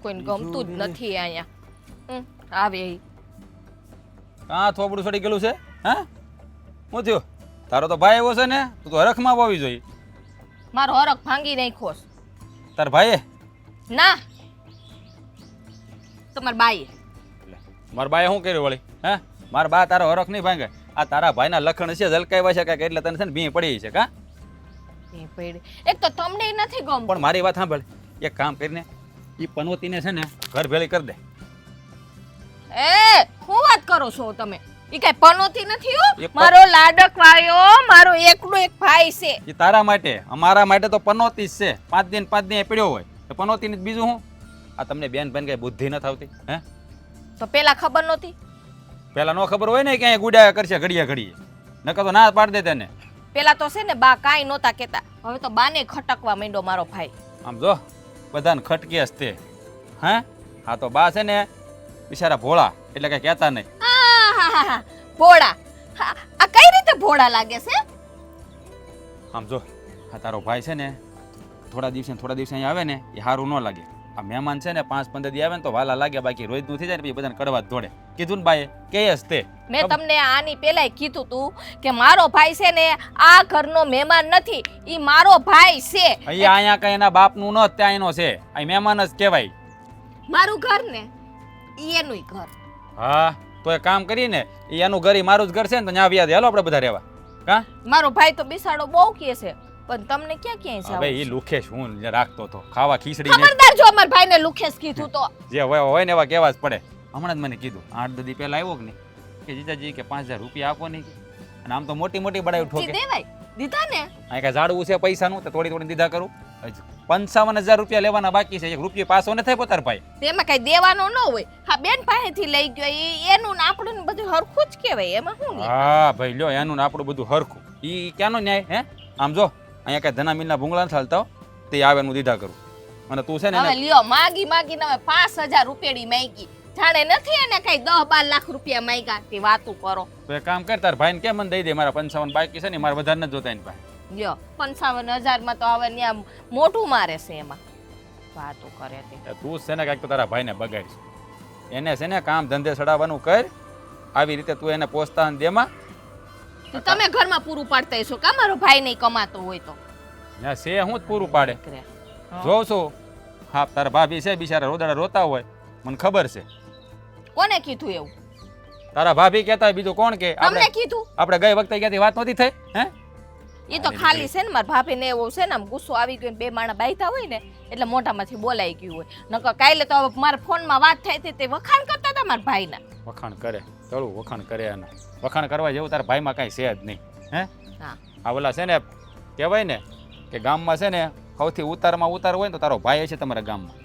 કોઈને ગમતું જ નથી અહીંયા આવે કાં થોબડું સડી ગયેલું છે હા શું થયું તારો તો ભાઈ એવો છે ને તું તો હરખમાં પાવી જોઈએ મારો હરખ ભાંગી નાખ્યો તાર ભાઈએ ના તમાર બાઈએ મારા બાએ શું કર્યું વળી હે મારા બા તારો હરખ નહીં ભાંગે આ તારા ભાઈના લખણ છે ઝલકાવ્યા છે કાંઈક એટલે તને છે ને ભી પડી છે કા એક તો તમને નથી ગમતું પણ મારી વાત સાંભળ એક કામ કરીને ઈ પનોતીને છે ને ઘર ભેળી કરી દે એ શું વાત કરો છો તમે ઈ કઈ પનોતી નથી હો મારો લાડક વાયો મારો એકનો એક ભાઈ છે ઈ તારા માટે અમારા માટે તો પનોતી જ છે 5 દિન પડ્યો હોય તો પનોતી ને બીજું શું આ તમને બેન કઈ બુદ્ધિ ન આવતી હે તો પેલા ખબર નહોતી પેલા નો ખબર હોય ને કે ગુડાયા કરશે ઘડીએ નકર તો ના પાડ દે તેને પેલા તો છે ને બા કાઈ નહોતા કેતા હવે તો બાને ખટકવા માંડ્યો મારો ભાઈ આમ જો બધાને ખટકે હસ્તે હે હા તો બા છે ને બિચારા ભોળા એટલે કઈ કહેતા નહીં ભોળા આ કઈ રીતે ભોળા લાગે છે આમ જો આ તારો ભાઈ છે ને થોડા દિવસે અહીંયા આવે ને એ સારું ન લાગે આ મહેમાન છે ને 5-15 દી આવે ને તો વાલા લાગે, બાકી રોજનું થઈ જાય ને પછી બધાને કડવા જ દોડે. કીધું ને બાએ કે જ તે મેં તમને આની પહેલાય કીધું તું કે મારો ભાઈ છે ને આ ઘરનો મહેમાન નથી, ઈ મારો ભાઈ છે. અહીંયા કઈ એના બાપનું ન ત્યાં એનો છે, અહીં મહેમાન જ કહેવાય. મારું ઘર ને ઈ એનુંય ઘર. હા તો એ કામ કરીને એનું ઘર ઈ મારું જ ઘર છે ને તો ત્યાં વ્યાજ હાલો આપણે બધા રહેવા. કા મારો ભાઈ તો બિસાડો બહુ કહે છે, પણ તમને ક્યાં હવે જાવ? ઈ લુખેશ હું રાખતો તો ખાવા ખીચડી ને ખબરદાર જો અમાર ભાઈને લુખેસ કીધું તો. જે હોય ને એવા કહેવા જ પડે. હમણાં જ મને કીધું 8 દી પહેલા આવ્યો કે નહીં કે જીજાજી કે 5000 રૂપિયા આપો નહીં, અને આમ તો મોટી મોટી બડાઈ જી ઠોકે. દેવાય દીધા ને. અહીં કાંઈ ઝાડવું છે પૈસાનું તો થોડી દીધા કરું. 55000 રૂપિયા લેવાના બાકી છે, 1 રૂપિયો પાસો ન થાય પોતાર ભાઈ. તેમાં કઈ દેવાનો ન હોય. હા બેન પાસેથી લઈ ગયો ઈ એનું ને આપણું ને બધું હરખું જ કહેવાય, એમાં શું ન્યાય? હા ભાઈ લ્યો એનું ને આપણું બધું હરખું. ઈ ક્યાંનો ન્યાય હે? આમ જો અહીંયા કઈ ધના મિલના ભૂંગળા નથી હાલતા હો, તે આવે નું દીધા કરું. અને તું છે ને હવે લ્યો માગીને હવે 5000 રૂપિયાની માંગી, જાણે નથી એને કઈ 10-12 લાખ રૂપિયા માંગ્યા તે વાતું કરો. તો એક કામ કર, તાર ભાઈને કેમ મને દઈ દે, મારા 55 બાકી છે ને મારે વધારે નથી જોતા એની પાસે. લ્યો 55000 માં તો હવે ન્યા મોટું મારે છે, એમાં વાતું કરે તે. તું છે ને કાંઈક તો તારા ભાઈને બગાડીશ. એને છે ને કામ ધંધે ચડાવવાનું કર, આવી રીતે તું એને પ્રોત્સાહન દેમાં. તો તમે ઘરમાં પૂરું પાડતા હશો કા મારો ભાઈ નહીં કમાતો હોય તો? ત્યાં છે હું જ પૂરું પાડે જોઉં છું. હા તારા ભાભી છે બિચારા રોદાડા રોતા હોય, મને ખબર છે. કોને કીધું એવું? તારા ભાભી કહેતા હોય, બીજું કોણ કે? તમને કીધું? આપણે ગઈ વખતે ક્યાંથી વાત નહોતી થઈ હે? એ તો ખાલી છે ને મારા ભાભીને એવો છે ને આમ ગુસ્સો આવી ગયો ને બે માણા બાયતા હોય ને એટલે મોઢામાંથી બોલાઈ ગયું હોય. નકર કાલે તો મારા ફોનમાં વાત થઈ હતી તે વખાણ કરતા હતા મારા ભાઈના. વખાણ કરે ચડું વખાણ કરે એના વખાણ કરવા જેવું તારા ભાઈમાં કાંઈ છે જ નહીં હે? હા આ ઓલા છે ને કહેવાય ને કે ગામમાં છે ને સૌથી ઉતારમાં ઉતાર હોય ને તો તારો ભાઈ છે તમારા ગામમાં.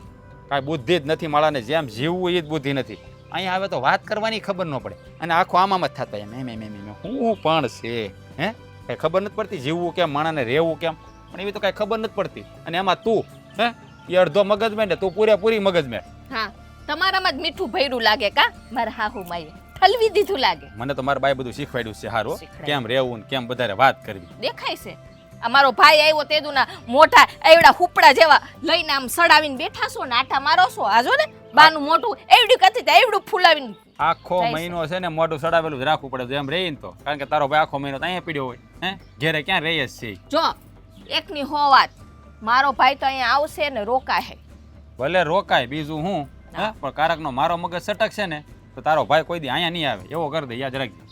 કાંઈ બુદ્ધિ જ નથી માળાને, જેમ જીવવું એ જ બુદ્ધિ નથી. અહીંયા આવે તો વાત કરવાની ખબર ન પડે અને આખો આમાં જ થતા એમ એમ એમ એમ હું પણ છે હે? કાંઈ ખબર નથી પડતી જીવવું કેમ, માણાને રહેવું કેમ, પણ એવી તો કાંઈ ખબર નથી પડતી. અને એમાં તું હે એ અડધો મગજમેં ને તું પૂરેપૂરી મગજમેં. હા તમારામાં જ મીઠું ભર્યું લાગે કા મારા હાહુ માઈએ ઠલવી દીધું લાગે. મને તો મારા બાઈ બધું શીખવાડ્યું છે હારું, શીખવાડ્યું. કેમ રહેવું ને કેમ વધારે વાત કરવી. દેખાય છે આ મારો ભાઈ આવ્યો તેદુના મોઢા એવડા હુપડા જેવા લઈને આમ સડાવીને બેઠા છો ને આટા મારો છો. આ જો ને બાનું મોઢું એવડું કતી એવડું ફૂલાવીને આખો જાય છે. મહિનો છે ને મોઢું સડાવેલું જ રાખવું પડે જેમ રહી ને તો, કારણ કે તારો ભાઈ આખો મહિનો તો અહીંયા પીડ્યો હોય હે, ઘેરે ક્યાં રહી જ છે. જો એકની હો વાત, મારો ભાઈ તો અહીંયા આવશે ને રોકાય. ભલે રોકાય બીજું હું હે, પણ કારકનો મારો મગજ સટકશે ને તો તારો ભાઈ કોઈ દી અહીંયા નહીં આવે એવો કરી દે, યાદ રાખજો.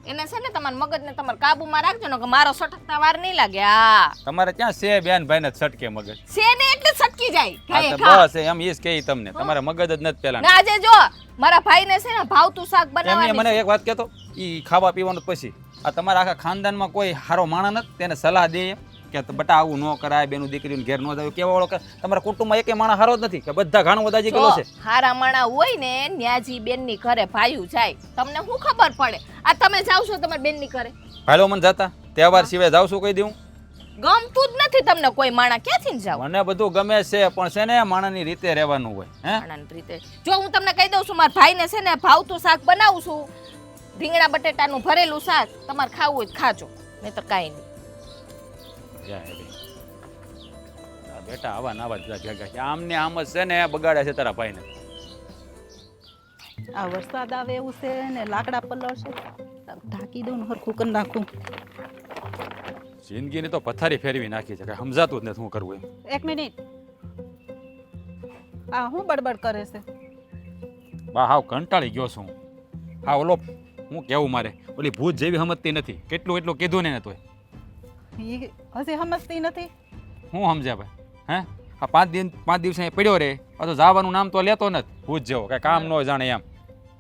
એને છે ને તમારા મગજને તમારે કાબુમાં રાખજો ને કે મારો સટકતા વાર નહીં લાગે. હા તમારે ક્યાં છે બેન ભાઈ ને સટકે મગજ? છે ને એટલે સટકી જાય હા ખાય તો ખા. બસ એમ ઈ જ કહી તમને, તમારે મગજ જ નથી પેલા. ને આજે જો મારા ભાઈને છે ને ભાવતું શાક એમને બનાવવાની મને છે. એક વાત કહેતો, ઈ ખાવા પીવાનું પછી આ તમારા આખા ખાનદાનમાં કોઈ હારો માણસ નથી તેને સલાહ દે એમ કે બટા આવું ન કરાય, બેનું દીકરીને ઘેર ન જાય, કેવા વાળો તમારા કુટુંબમાં એકે માણસ હારો જ નથી કે બધા ઘાણું વધાજી ગયેલો છે? જો, હારા માણા હોય ને ન્યાજી બેનની ઘરે ભાયું જાય, તમને શું ખબર પડે? આ તમે જાવ છો તમારી બેનની ઘરે, ભાઈલો મને જાતા તહેવાર સિવાય જાવ છું કહી દઉં? ગમતું જ નથી તમને કોઈ માણા, ક્યાંથી જાવ? મને બધું ગમે છે પણ છે ને માણસની રીતે રહેવાનું હોય હે. માણાની રીતે જો હું તમને કહી દઉં છું, મારા ભાઈને છે ને ભાવતું શાક બનાવું છું, રીંગણા બટેટાનું ભરેલું શાક, તમારે ખાવું હોય તો ખાજો, નહીં તો કાંઈ નહીં. બેટા આવા નાવા જ ભેગા છે, આમને આમ જ છે ને બગાડે છે તારા ભાઈને. આ વરસાદ આવે એવું છે ને લાકડા પલળશે, ઢાંકી દઉં ને હરખું કરી નાખું. જિંદગીની તો પથારી ફેરવી નાખી છે, કઈ સમજાતું જ નથી શું કરવું એમ. એક મિનિટ, આ હું બડબડ કરે છે? બા હાવ કંટાળી ગયો છું. હા ઓલો હું કેવું મારે ઓલી ભૂત જેવી સમજતી નથી, કેટલું એટલું કીધું ને તોય ઈ હજી સમજતી નથી. હું સમજ્યા ભાઈ હે? આ 5 દિવસ અહીંયા પડ્યો રે પાછો જવાનું નામ તો લેતો નથી, ભૂત જેવો કઈ કામ ન જાણે એમ.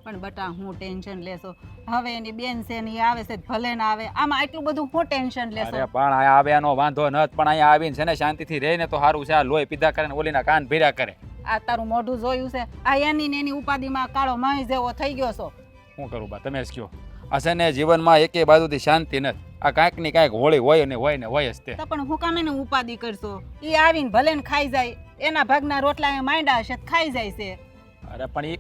પણ બટા હું ટેન્શન લેશો? હવે એની બેન છે ને ઈ આવે છે ભલે ના આવે, આમાં આટલું બધું હું ટેન્શન લેશો? અરે પણ અહીંયા આવે એનો વાંધો નથી, પણ અહીંયા આવીને છે ને શાંતિથી રહીને તો સારું છે. આ લોહી પીધા કરે ને ઓલીના કાન ભીર્યા કરે. આ તારું મોઢું જોયું છે? આ એની ને એની ઉપાધિમાં કાળો માહી જેવો થઈ ગયો છો. શું કરું બા તમે જ કહો. આ છે ને જીવનમાં એકે બાજુથી શાંતિ નથી. આ કાંઈક ની કાંઈક હોળી હોય ને હોય ને હોય જ તે. તો પણ હું કામ એને ઉપાધિ કરશો? ઈ આવીને ભલે ને ખાઈ જાય, એના ભાગના રોટલા એ માંડ્યા હશે તો ખાઈ જાય છે. અરે પણ ઈ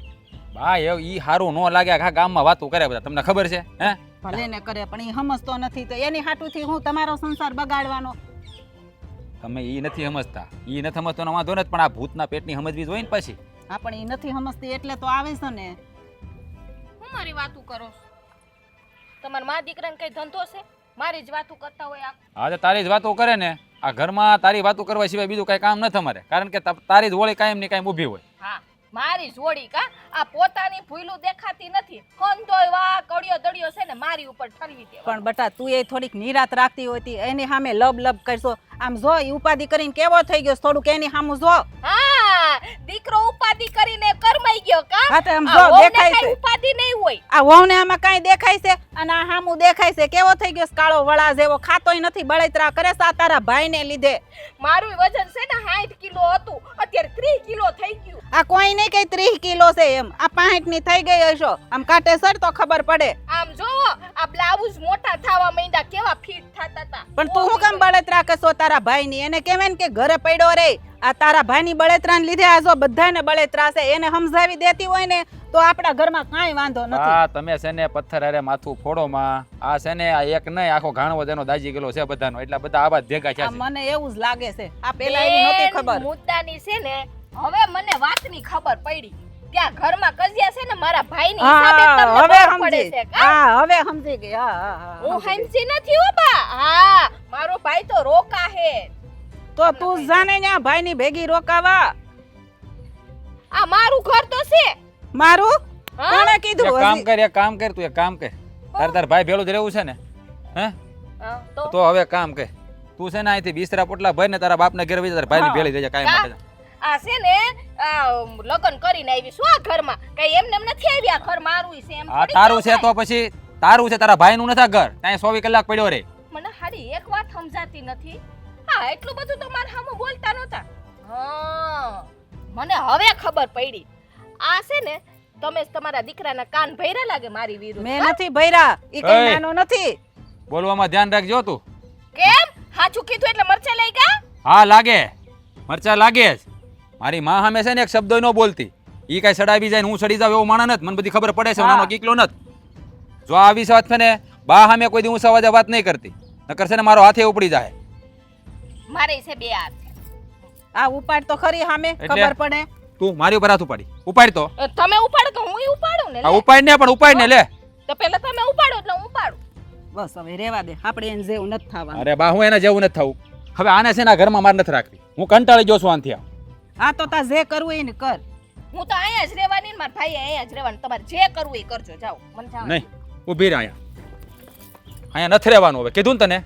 બા ઈ સારું ન લાગે, આખા ગામમાં વાતો કરે બધા, તમને ખબર છે હે? ભલે ને કરે પણ ઈ સમજતો નથી, તો એની હાટુથી હું તમારો સંસાર બગાડવાનો? તમે એ નથી સમજતા, એ નથી સમજતો વાંધો નથી, પણ આ ભૂતના પેટની સમજવી જોઈએ ને પછી. હા પણ એ નથી સમજતી એટલે તો આવે છે ને. હું મારી વાતું કરો છો? તમારા મા દીકરાને કઈ ધંધો છે? મારી જ વાતું કરતા હોય આ. હા તો તારી જ વાતો કરે ને, આ ઘરમાં તારી વાતો કરવા સિવાય બીજું કઈ કામ નથી અમારે, કારણ કે તારી જ વોળી કાયમ ની કાયમ ઊભી હોય. હા, મારી જોડી કા આ પોતાની ભૂલું દેખાતી નથી. ખંધોય વા કડિયો દડિયો છે ને મારી ઉપર ઠરવી દે. પણ બટા તું એ થોડીક નિરાત રાખતી હોતી, એની સામે લબ લબ કરશો. આમ જો ઈ ઉપાધિ કરીને કેવો થઈ ગયો, થોડુંક એની સામું જો. હા, દીકરો ઉપાધિ કરીને કરમાઈ ગયો કા? હા તો આમ આ જો વહુને દેખાય કાંઈ છે, ઉપાધિ નહીં હોય. આ વહુને આમાં કાંઈ દેખાય છે અને આ સામું દેખાય છે, કેવો થઈ ગયો છે, કાળો વળા જેવો, ખાતોય નથી, બળતરા કરે છે આ તારા ભાઈને લીધે. મારું વજન છે ને 60 કિલો હતું, અત્યારે 30 કિલો થઈ ગયું. આ કોઈ નહીં કઈ 30 કિલો છે એમ, આ 65 ની થઈ ગઈ હશો. આમ કાંટે સર તો ખબર પડે. આમ જોવો, આ બ્લાઉઝ મોટા થવા માંડ્યા, કેવા ફિટ થતા હતા. પણ તું શું કામ બળતરા કરશો તારા ભાઈની? એને કહેવાય ને કે ઘરે પડ્યો રે. આ તારા ભાઈની બળતરાને લીધે આ જો બધાને બળતરા છે, એને સમજાવી દેતી હોય ને તો આપણા ઘરમાં કાંઈ વાંધો નથી. આ તમે છે ને પથ્થર હારે માથું ફોડો માં, આ છે ને આ એક નહીં આખો ઘાણવો તેનો દાજી ગયેલો છે બધાનો, એટલે બધા આવા જ ભેગા આ છે. મને એવું જ લાગે છે, આ પેલા એની નહોતી ખબર. બેન, મુદ્દાની છે ને હવે મને વાતની ખબર પડી કે આ ઘરમાં કજિયા છે ને મારા ભાઈની હિસાબે તમને હવે ખબર પડે સમજી, છે કા? હા હવે સમજી ગઈ. હા હા હા હું સમજી ગઈ. હંસી નથી હો બા. હા, મારો ભાઈ તો રોકા હે. તો તું જાને ન્યા ભાઈની ભેગી રોકાવા. આ મારું ઘર તો છે. મારું હા? કોણે એક કીધું? કામ હજી- કર, એક કામ કર, તું એક કામ કર, તાર ભાઈ ભેળું જ રહેવું છે ને, હે? હા, તો તો હવે કામ કર, તું છે ને અહીંથી બિસ્તરા પોટલા ભર ને તારા બાપને ઘેર વઈ જા, તારા ભાઈની ભેળી દેજે કાયમ માટે. આ છે ને આ લગ્ન કરીને આવી શું આ ઘરમાં? કઈ એમને એમ નથી આવી, આ ઘર મારું છે એમ આ થોડી તારું છે કહેવાય. તો પછી તારું છે, તારા ભાઈનું નથી આ ઘર, ત્યાં 24 કલાક પડ્યો રે. મને હારી એક વાત સમજાતી નથી. હા, એટલું બધું તો મારા સામે બોલતા નહોતા. હા, મને હવે ખબર પડી. આ છે ને તમે જ તમારા દીકરાના કાન ભર્યા લાગે મારી વિરુદ્ધ. મેં નથી ભર્યા, ઈ કઈ એય. નાનો નથી. બોલવામાં ધ્યાન રાખજો તું. કેમ હાચું કીધું એટલે મરચા લઈ ગયા? હા લાગે, મરચા લાગે જ. મારી માં સામે છે ને એક શબ્દ ન બોલતી, ઈ કઈ સડાવી જાય ને હું સડી જાવ એવો માણસ નથી, મને બધી ખબર પડે છે, હા. નાનો કીકલો નથી. જો આ વિશે વાત છે ને બા સામે કોઈ દી ઊંચા અવાજે વાત નહીં કરતી, નકર છે ને મારો હાથે ઉપડી જાય. મારે છે બે હાથ. આ ઉપાડ તો ખરી સામે એટલે? ખબર પડે. તું મારી ઉપર હાથ ઉપાડી, ઉપાડ તો. તમે ઉપાડો તો હું ઉપાડું ને. આ લે. ઉપાડ ને પણ ઉપાડ ને લે. તો પહેલા તમે ઉપાડો એટલે હું ઉપાડું. બસ હવે રેવા દે, આપણે એને જેવું નથી થવાનું. અરે બા હું એના જેવું નથી થવું. હવે આને છે ને આ ઘરમાં માર નથી રાખવી, હું કંટાળી ગયો છું આનથી. હા તો તા જે કરવું એને કર. હું તો અહીંયા જ રહેવાની ને મારા ભાઈ અહીંયા જ રહેવાનું. તમારે જે કરવું એ કરજો, જાઓ. મને જાઓ. નહીં ઊભી રહે અહીંયા નથી રહેવાનું. હવે કીધું ને તને,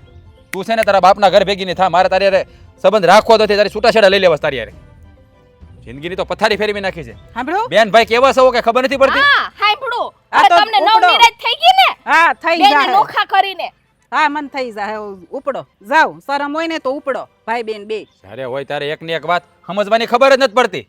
તું છે ને તારા બાપના ઘર ભેગી નહીં થા, મારે તારી હારે સંબંધ રાખવો તો તારી છૂટાછેડા લઈ લેવાસ તારી હારે. જિંદગીની તો પથારી ફેરવી નાખી છે. સાંભળ્યો? બેન ભાઈ કેવા સૌ કે ખબર નથી પડતી. હા, હાંભળો. આ હવે તો તમને ઉપડો. નવનિરાત થઈ ગઈ ને? હા થઈ બેને જાય. નોખા કરીને. હા મન થઈ જાય, ઉપડો જાવ. શરમ હોય ને તો ઉપડો, ભાઈ બેન બે. જ્યારે હોય ત્યારે એક ની એક વાત સમજવાની ખબર જ નથી પડતી.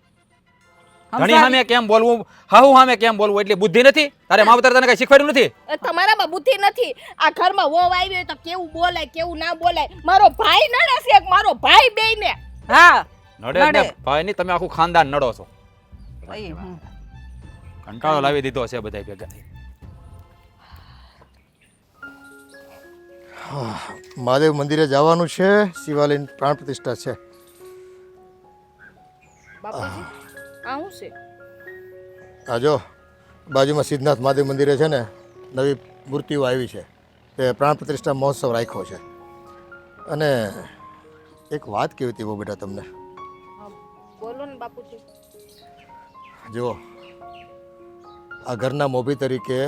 ધણી સમજાવી. સામે કેમ બોલવું, હાહુ સામે કેમ બોલવું, એટલી બુદ્ધિ નથી તારે? માવતર તને કઈ શીખવાડ્યું નથી? તમારામાં બુદ્ધિ નથી. આ ઘરમાં વહુ આવી હોય તો કેવું બોલાય કેવું ના બોલાય. મારો ભાઈ નડે છે એક, મારો ભાઈ બેયને. હા નડે જ ને નડે. ભાઈ ની, તમે આખું ખાનદાન નડો છો. ભાઈ, હમ. કંટાળો લાવી દીધો છે બધા ભેગા થઈ. મહાદેવ મંદિરે જવાનું છે, શિવાલયની પ્રાણ પ્રતિષ્ઠા છે. બાપુજી આ હું છે? આ જો બાજુમાં સિદ્ધનાથ મહાદેવ મંદિરે છે ને નવી મૂર્તિઓ આવી છે, તે પ્રાણ પ્રતિષ્ઠા મહોત્સવ રાખ્યો છે. અને એક વાત કેવી હતી બહુ બેટા તમને, બોલો ને બાપુજી. જુઓ આ ઘરના મોભી તરીકે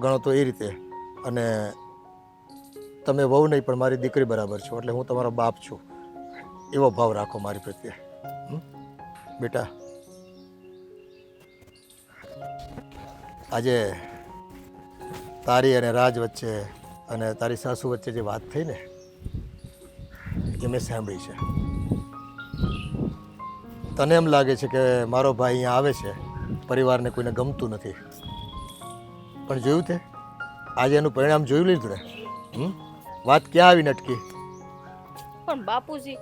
ગણો તો એ રીતે, અને તમે વહુ નહીં પણ મારી દીકરી બરાબર છો, એટલે હું તમારો બાપ છું એવો ભાવ રાખો મારી પ્રત્યે. બેટા આજે તારી અને રાજ વચ્ચે અને તારી સાસુ વચ્ચે જે વાત થઈ ને એ મેં સાંભળી છે. તને એમ લાગે છે કે મારો ભાઈ અહીંયા આવે છે, પરિવારને કોઈને ગમતું નથી, પણ જોયું તે આજે એનું પરિણામ જોયું લીધું ને. વાત ક્યાં આવીને અટકી? પણ બાપુજી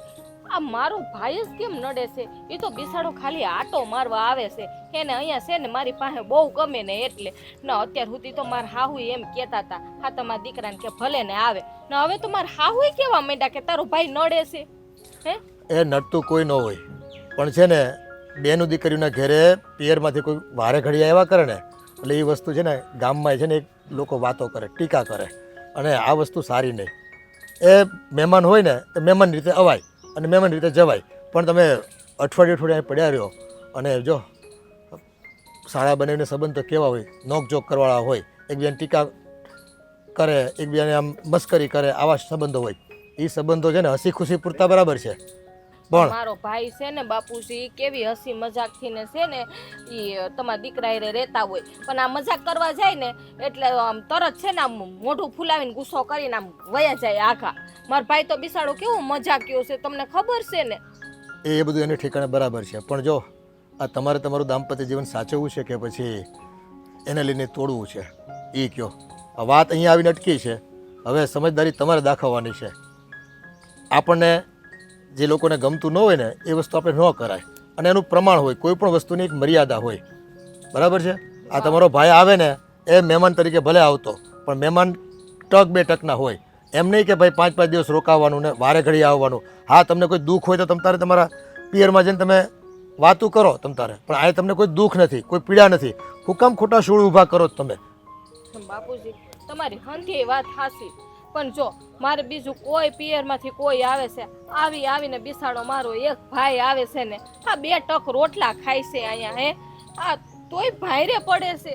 આ મારો ભાઈ જ કેમ નડે છે? એ તો બિસાડો ખાલી આટો મારવા આવે છે. એને અહીંયા છે ને મારી પાસે બહુ ગમે ને એટલે ને અત્યાર સુધી તો મારા હાહુ એમ કહેતા હતા, હા તમારા દીકરાને કે ભલે ને આવે ને. હવે તો મારા હાહુ કેવા માંડ્યા કે તારો ભાઈ નડે છે. હે એ નડતું કોઈ ન હોય પણ છે ને બેનું દીકરીઓના ઘેરે પિયરમાંથી કોઈ વારે ઘડી આવ્યા કરે ને એટલે એ વસ્તુ છે ને ગામમાં છે ને એક લોકો વાતો કરે ટીકા કરે અને આ વસ્તુ સારી નહીં. એ મહેમાન હોય ને એ મહેમાન રીતે અવાય અને મહેમાન રીતે જવાય પણ તમે અઠવાડિયે પડ્યા રહ્યો અને જો શાળા બનાવીને સંબંધ તો કેવા હોય નોકઝોક કરવાવાળા હોય એકબીજાને ટીકા કરે એકબીજાને આમ મસ્કરી કરે આવા સંબંધો હોય એ સંબંધો છે ને હસી ખુશી પૂરતા બરાબર છે પણ મારો ભાઈ છે ને બાપુજી કેવી હસી મજાકથી ને છે ને એ તમારા દીકરા હારે રહેતા હોય પણ આ મજાક કરવા જાય ને એટલે આમ તરત છે ને આમ મોઢું ફૂલાવીને ગુસ્સો કરીને આમ વયા જાય આખા. મારો ભાઈ તો બિસાડો કેવો મજાકિયો છે તમને ખબર છે ને. એ બધું એને ઠેકાણે બરાબર છે પણ જો આ તમારે તમારું દાંપત્ય જીવન સાચવવું છે કે પછી એને લઈને તોડવું છે એ કયો. આ વાત અહીંયા આવીને અટકી છે હવે સમજદારી તમારે દાખવવાની છે. આપણને જે લોકોને ગમતું ન હોય ને એ વસ્તુ આપણે ન કરાય અને એનું પ્રમાણ હોય કોઈ પણ વસ્તુની એક મર્યાદા હોય બરાબર છે. આ તમારો ભાઈ આવે ને એ મહેમાન તરીકે ભલે આવતો પણ મહેમાન ટક બે ટકના હોય એમ નહીં કે ભાઈ 5-5 દિવસ રોકાવાનું ને વારે ઘડી આવવાનું. હા તમને કોઈ દુઃખ હોય તો તમારે તમારા પિયરમાં જઈને તમે વાતું કરો તમારે પણ આ તમને કોઈ દુઃખ નથી કોઈ પીડા નથી. હુકમ ખોટા શૂળ ઊભા કરો તમે. બાપુજી તમારી હંધી વાત હાસી પણ જો મારે બીજું કોઈ પિયરમાંથી કોઈ આવે છે આવીને બિસાડો મારો એક ભાઈ આવે છે ને આ 2 ટક રોટલા ખાય છે અહીંયા હે આ તોય ભાઈરે પડે છે.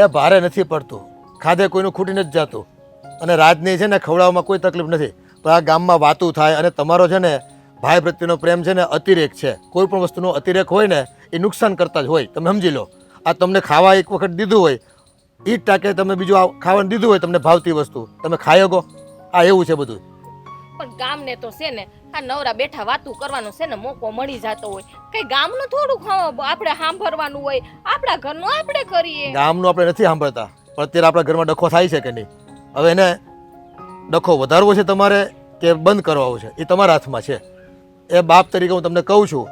એ ભારે નથી પડતું ખાધે કોઈનું ખૂટી નથી જતું અને રાજની છે ને ખવડાવવામાં કોઈ તકલીફ નથી પણ આ ગામમાં વાતું થાય અને તમારો છે ને ભાઈ પ્રત્યેનો પ્રેમ છે ને અતિરેક છે. કોઈ પણ વસ્તુનો અતિરેક હોય ને એ નુકસાન કરતા જ હોય તમે સમજી લો. આ તમને ખાવા એક વખત દીધું હોય એ જ ટાકે તમે બીજું ખાવાનું દીધું હોય તમને ભાવતી વસ્તુ તમે ખાઈ શકો આ એવું છે બધું. પણ ગામને તો છે ને આ નવરા બેઠા વાતું કરવાનો છે ને મોકો મળી જતો હોય કઈ ગામનું થોડું આપણે સાંભળવાનું હોય આપણા ઘરનું આપણે કરીએ. ગામનું આપણે નથી સાંભળતા પણ અત્યારે આપણા ઘરમાં ડખો થાય છે કે નહીં. હવે એને ડખો વધારવો છે તમારે કે બંધ કરવો છે એ તમારા હાથમાં છે. એ બાપ તરીકે હું તમને કહું છું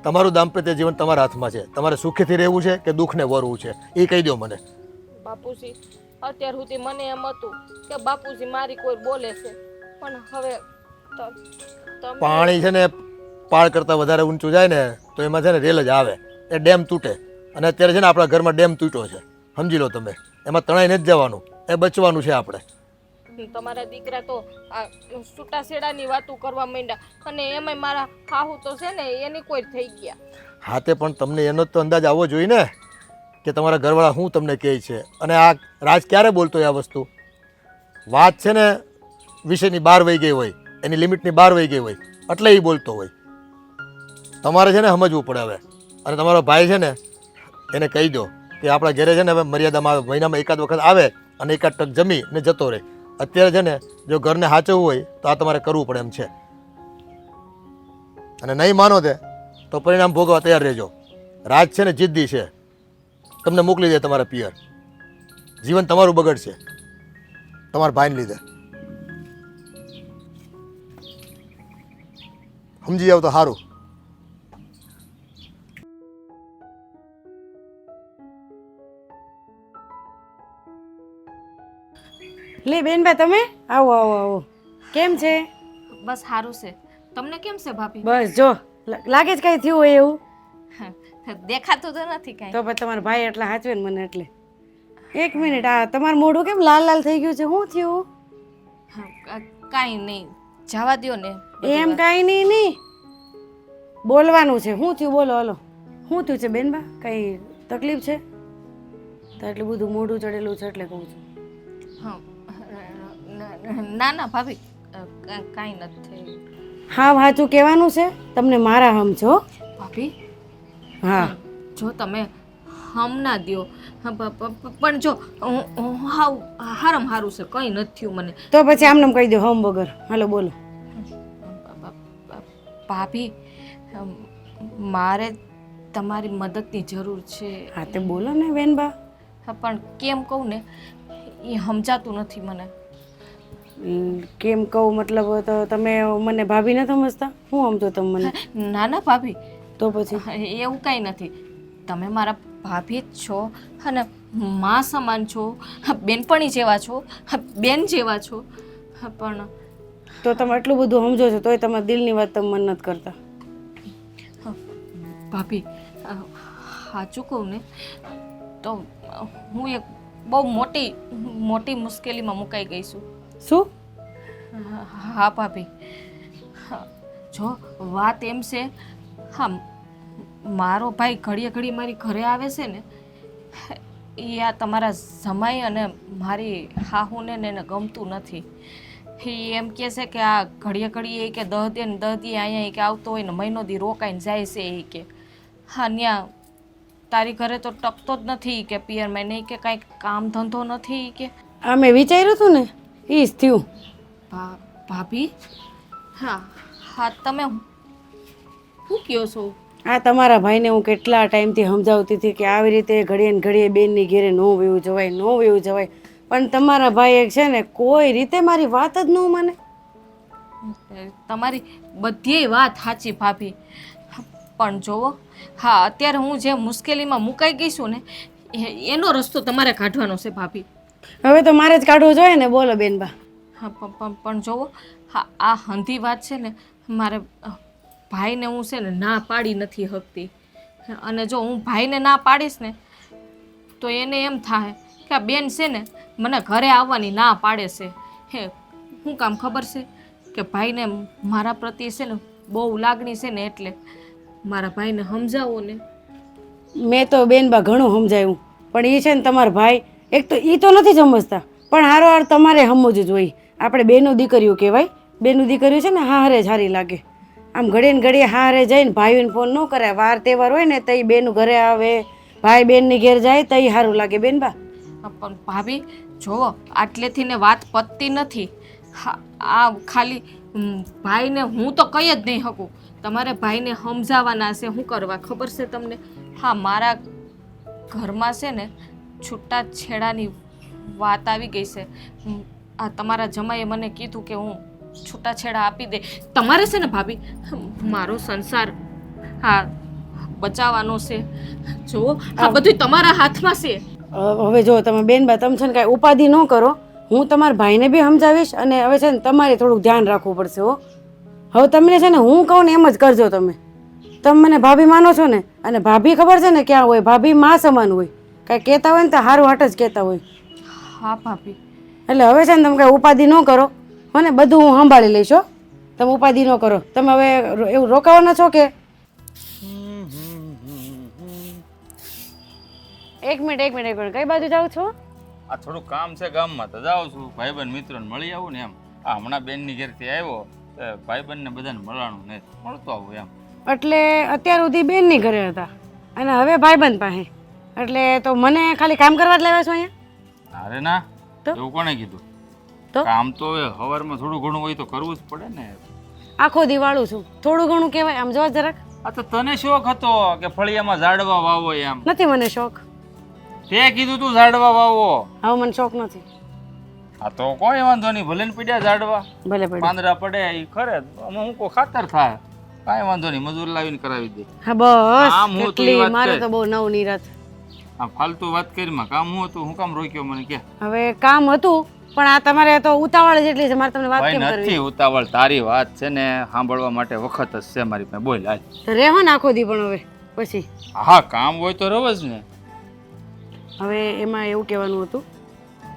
તમારું દાંપત્ય જીવન તમારા હાથમાં છે. તમારે સુખેથી રહેવું છે કે દુઃખને વરવું છે એ કહી દો મને. બાપુજી અત્યાર સુધી મને એમ હતું કે બાપુજી મારી કોઈ બોલે છે પણ હવે પાણી છે ને પાળ કરતાં વધારે ઊંચું જાય ને તો એમાં છે ને રેલ જ આવે એ ડેમ તૂટે અને અત્યારે છે ને આપણા ઘરમાં ડેમ તૂટ્યો છે સમજી લો તમે. એમાં તણાઈ નથી જવાનું એ બચવાનું છે આપણે. તમારા દીકરા તો આ છૂટા છેડાની વાતો કરવા માંડ્યા અને એમાં મારા હાહુ તો છે ને એની કોઈ થઈ ગયા. હા તે પણ તમને એનો તો અંદાજ આવવો જોઈએ ને કે તમારા ઘરવાળા શું તમને કહે છે. અને આ રાજ ક્યારે બોલતો હોય આ વસ્તુ વાત છે ને વિષયની બહાર વહી ગઈ હોય એની લિમિટની બહાર વહી ગઈ હોય એટલે એ બોલતો હોય. તમારે છે ને સમજવું પડે હવે. અને તમારો ભાઈ છે ને એને કહી દો કે આપણા ઘરે છે ને હવે મર્યાદામાં આવે મહિનામાં એકાદ વખત આવે અને એકાદ ટક જમી ને જતો રહે. અત્યારે છે ને જો ઘરને સાચવવું હોય તો આ તમારે કરવું પડે એમ છે અને નહીં માનો તે તો પરિણામ ભોગવવા તૈયાર રહેજો. રાજ છે ને જિદ્દી છે તમને મોકલી દે તમારા પિયર. જીવન તમારું બગડશે તમારા ભાઈને લીધે. સમજી જાવ તો સારું. લે બેનબા તમે આવો આવો આવો કેમ છે? બસ સારું છે. તમને કેમ છે ભાભી? બસ જો લાગે જ કઈ થયું હોય એવું. દેખાતું તો નથી કઈ. તો પછી તમારા ભાઈ એટલા સાચવે ને મને એટલે. એક મિનિટ આ તમારું મોઢું કેમ લાલ લાલ થઈ ગયું છે શું થયું? કાંઈ નહીં જવા દ્યો ને. એમ કાંઈ નહીં બોલવાનું છે. શું થયું બોલો હલો શું થયું છે બેનબા? કઈ તકલીફ છે? તો એટલું બધું મોઢું ચડેલું છે એટલે કહું છું. ના ના ભાભી કાંઈ નથી. હા સાચું કહેવાનું છે તમને મારા હમ છો ભાભી. હા જો તમે હમ ના દ્યો પણ જો હાવ હારમ હારું છે કંઈ નથી થયું મને. તો પછી આમને કહી દો હમ વગર. હાલો બોલો. ભાભી મારે તમારી મદદની જરૂર છે. હા તે બોલો ને બેનબા. પણ કેમ કહું ને એ સમજાતું નથી મને. કેમ કહું મતલબ તો તમે મને ભાભી ન સમજતા? શું સમજો તમે મને? ના ના ભાભી તો પછી એવું કાંઈ નથી. તમે મારા ભાભી જ છો અને મા સમાન છો બેનપણી જેવા છો બેન જેવા છો પણ તો તમે આટલું બધું સમજો છો તોય તમારા દિલની વાત તમે મન નથી કરતા. ભાભી સાચું કહું ને તો હું એક બહુ મોટી મુશ્કેલીમાં મુકાઈ ગઈ છું. શું? હા ભાભી, જો વાત એમ છે, હા મારો ભાઈ ઘડીએ ઘડી મારી ઘરે આવે છે ને એ આ તમારા જમાઈ અને મારી હાહુને ને એને ગમતું નથી. એ એમ કહે છે કે આ ઘડીએ ઘડી એ કે 10 દે ને 10 દી અહીંયા કે આવતો હોય ને મહિનો દી રોકાઈને જાય છે એ કે હા ત્યાં તારી ઘરે તો ટકતો જ નથી કે પિયરમાં નહીં કે કાંઈક કામ ધંધો નથી કે. આ મેં વિચાર્યું હતું ને એ જ થયું. ભાભી હા હા તમે શું કહો છો? આ તમારા ભાઈને હું કેટલા ટાઈમથી સમજાવતી હતી કે આવી રીતે ઘડીએ ને ઘડીએ બેનની ઘેરે ન વયું જવાય, પણ તમારા ભાઈ એક છે ને કોઈ રીતે મારી વાત જ ન માને. તમારી બધી વાત સાચી ભાભી, પણ જોવો હા અત્યારે હું જે મુશ્કેલીમાં મુકાઈ ગઈ છું ને એનો રસ્તો તમારે કાઢવાનો છે ભાભી. હવે તો મારે જ કાઢવો જોઈએ ને. બોલો બેનબા. હા પણ જોવો હા આ હંધી વાત છે ને મારે ભાઈને હું છે ને ના પાડી નથી શકતી, અને જો હું ભાઈને ના પાડીશ ને તો એને એમ થાય કે આ બેન છે ને મને ઘરે આવવાની ના પાડે છે. હે શું કામ ખબર છે કે ભાઈને મારા પ્રત્યે છે ને બહુ લાગણી છે ને એટલે મારા ભાઈને સમજાવો ને. મેં તો બેનબા ઘણું સમજાયું, પણ એ છે ને તમારા ભાઈ એક તો એ તો નથી સમજતા, પણ હારો તમારે સમજવું જ હોય. આપણે બેનું દીકરીઓ કહેવાય, બેનું દીકરીઓ છે ને હારે જ સારી લાગે. આમ ઘડીએ ને ઘડીએ હારે જઈને ભાઈઓને ફોન ન કરે. વાર તહેવાર હોય ને તો એ બેનું ઘરે આવે, ભાઈ બેનની ઘેર જાય તો એ સારું લાગે બેનબા. પણ ભાભી જુઓ આટલેથી ને વાત પતતી નથી. હા આ ખાલી ભાઈને હું તો કહી જ નહીં શકું, તમારે ભાઈને સમજાવવાના છે. શું કરવા ખબર છે તમને? હા મારા ઘરમાં છે ને છૂટા છેડાની વાત આવી ગઈ છે. આ તમારા જમાઈએ મને કીધું કે હું છૂટાછેડા આપી દે. તમારે છે ને ભાભી મારો સંસાર હા બચાવવાનો છે. જુઓ આ બધું તમારા હાથમાં છે. હવે જો તમે બેનબા તમે છે ને કાંઈ ઉપાધિ ન કરો. હું તમારા ભાઈને બી સમજાવીશ, અને હવે છે ને તમારે થોડુંક ધ્યાન રાખવું પડશે હો. હવે તમને છે ને હું કહું ને એમ જ કરજો. તમે મને ભાભી માનો છો ને, અને ભાભી ખબર છે ને ક્યાં હોય, ભાભી માં સમાન હોય. કાંઈ કહેતા હોય ને તો સારું હાટ જ કહેતા હોય. હા ભાભી એટલે હવે છે ને તમે કાંઈ ઉપાધિ ન કરો, મને બધું હું સંભાળી લઈશ હો. તમે ઉપાધિ ન કરો. તમે હવે એવું રોકાવાના છો કે? એક મિનિટ કઈ બાજુ જાવ છો? આ થોડું કામ છે ગામમાં તો જાઉં છું, ભાઈબંધ મિત્રોને મળી આવું ને એમ. આ હમણાં બેનની ઘેરથી આવ્યો તો ભાઈબંધને બધાને મળવાનું ને મળતો આવું એમ. એટલે અત્યાર સુધી બેનની ઘરે હતા અને હવે ભાઈબંધ પાસે, એટલે તો મને ખાલી કામ કરવા જ લાવ્યા છો અહીંયા? અરે ના, તો? એવું કોણે કીધું? તો? કામ તો હવે સવારમાં થોડું ઘણું હોય તો કરવું જ પડે ને. આખો દિવાળું છું, થોડું ઘણું કહેવાય આમ જોવા જરાક. આ તો તને શોખ હતો કે ફળિયામાં ઝાડવા વાવો એમ. નથી મને શોખ. તે કીધું તું ઝાડવા વાવો. હવે મને શોખ નથી. આ તો કોઈ વાંધો નહીં, ભલે ને પીડ્યા ઝાડવા, ભલે પડે. પાંદડા પડે એ ખરે હું કો ખાતર થાય, કાંઈ વાંધો નહીં, મજૂર લાવીને કરાવી દે. હા બસ આમ હું તું કેટલી વાત મારે કર. તો બહુ નવ નિરાત. આ ફાલતુ વાત કરીમાં કામ હું હતું, હું કામ રોક્યો મને કે? હવે કામ હતું પણ આ તમારે તો ઉતાવળ જેટલી છે, મારે તમને વાત ભાઈ કેમ કરવી? નથી ઉતાવળ, તારી વાત છે ને સાંભળવા માટે વખત જ છે મારી પાસે. બોલ આજ. તો રહેવો ને આખો દી, પણ હવે પછી હા કામ હોય તો રહો જ ને. હવે એમાં એવું કહેવાનું હતું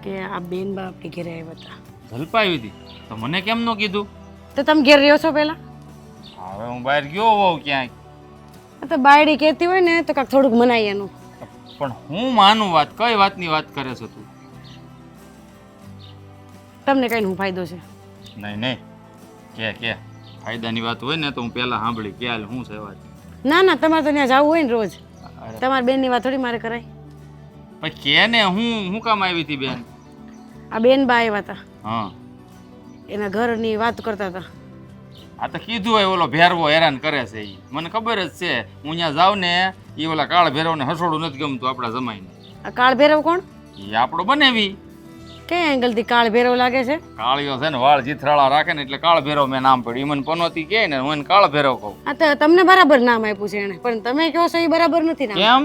કે આ બેન બા આપણી ઘરે આવ્યા હતા. ઝલપાવી હતી તો મને કેમ ન કીધું? તો તમે ઘેર રહ્યો છો પહેલા? હવે હું બહાર ગયો હોઉં ક્યાંક. તો બાયડી કહેતી હોય ને તો કાંઈક થોડુંક મનાય એનું. પણ હું માનું વાત, કઈ વાતની વાત કરે છે તું? તમને કઈ હું ફાયદો છે? નહીં કે ફાયદાની વાત હોય ને તો હું પહેલા સાંભળી કે હાલ શું છે વાત. ના ના, તમારે તો ત્યાં જવું હોય ને રોજ. અરે તમારી બેનની વાત થોડી મારે કરાય. પણ કે ને હું કામ આવી હતી બેન? આ બેન બા આવ્યા હતા, હા એના ઘરની વાત કરતા હતા. આ તો કીધું હોય ઓલો ભેરવો હેરાન કરે છે ઈ મને ખબર જ છે. હું ત્યાં જાઉં ને એ ઓલા કાળ ભેરવને હસોડું નથી ગમતું આપણા જમાઈને. આ કાળ ભૈરવ કોણ? એ આપણો બનેવી. કયા એંગલથી કાળ ભૈરવ લાગે છે? કાળિયો છે ને વાળ જીથરાળા રાખે ને એટલે કાળ ભેરવ મેં નામ પડ્યું. ઈ મને પનોતી કહે ને હું એને કાળ ભેરવ કહું. આ તો તમને બરાબર નામ આપ્યું છે એને, પણ તમે કહો છો એ બરાબર નથી નામ. કેમ?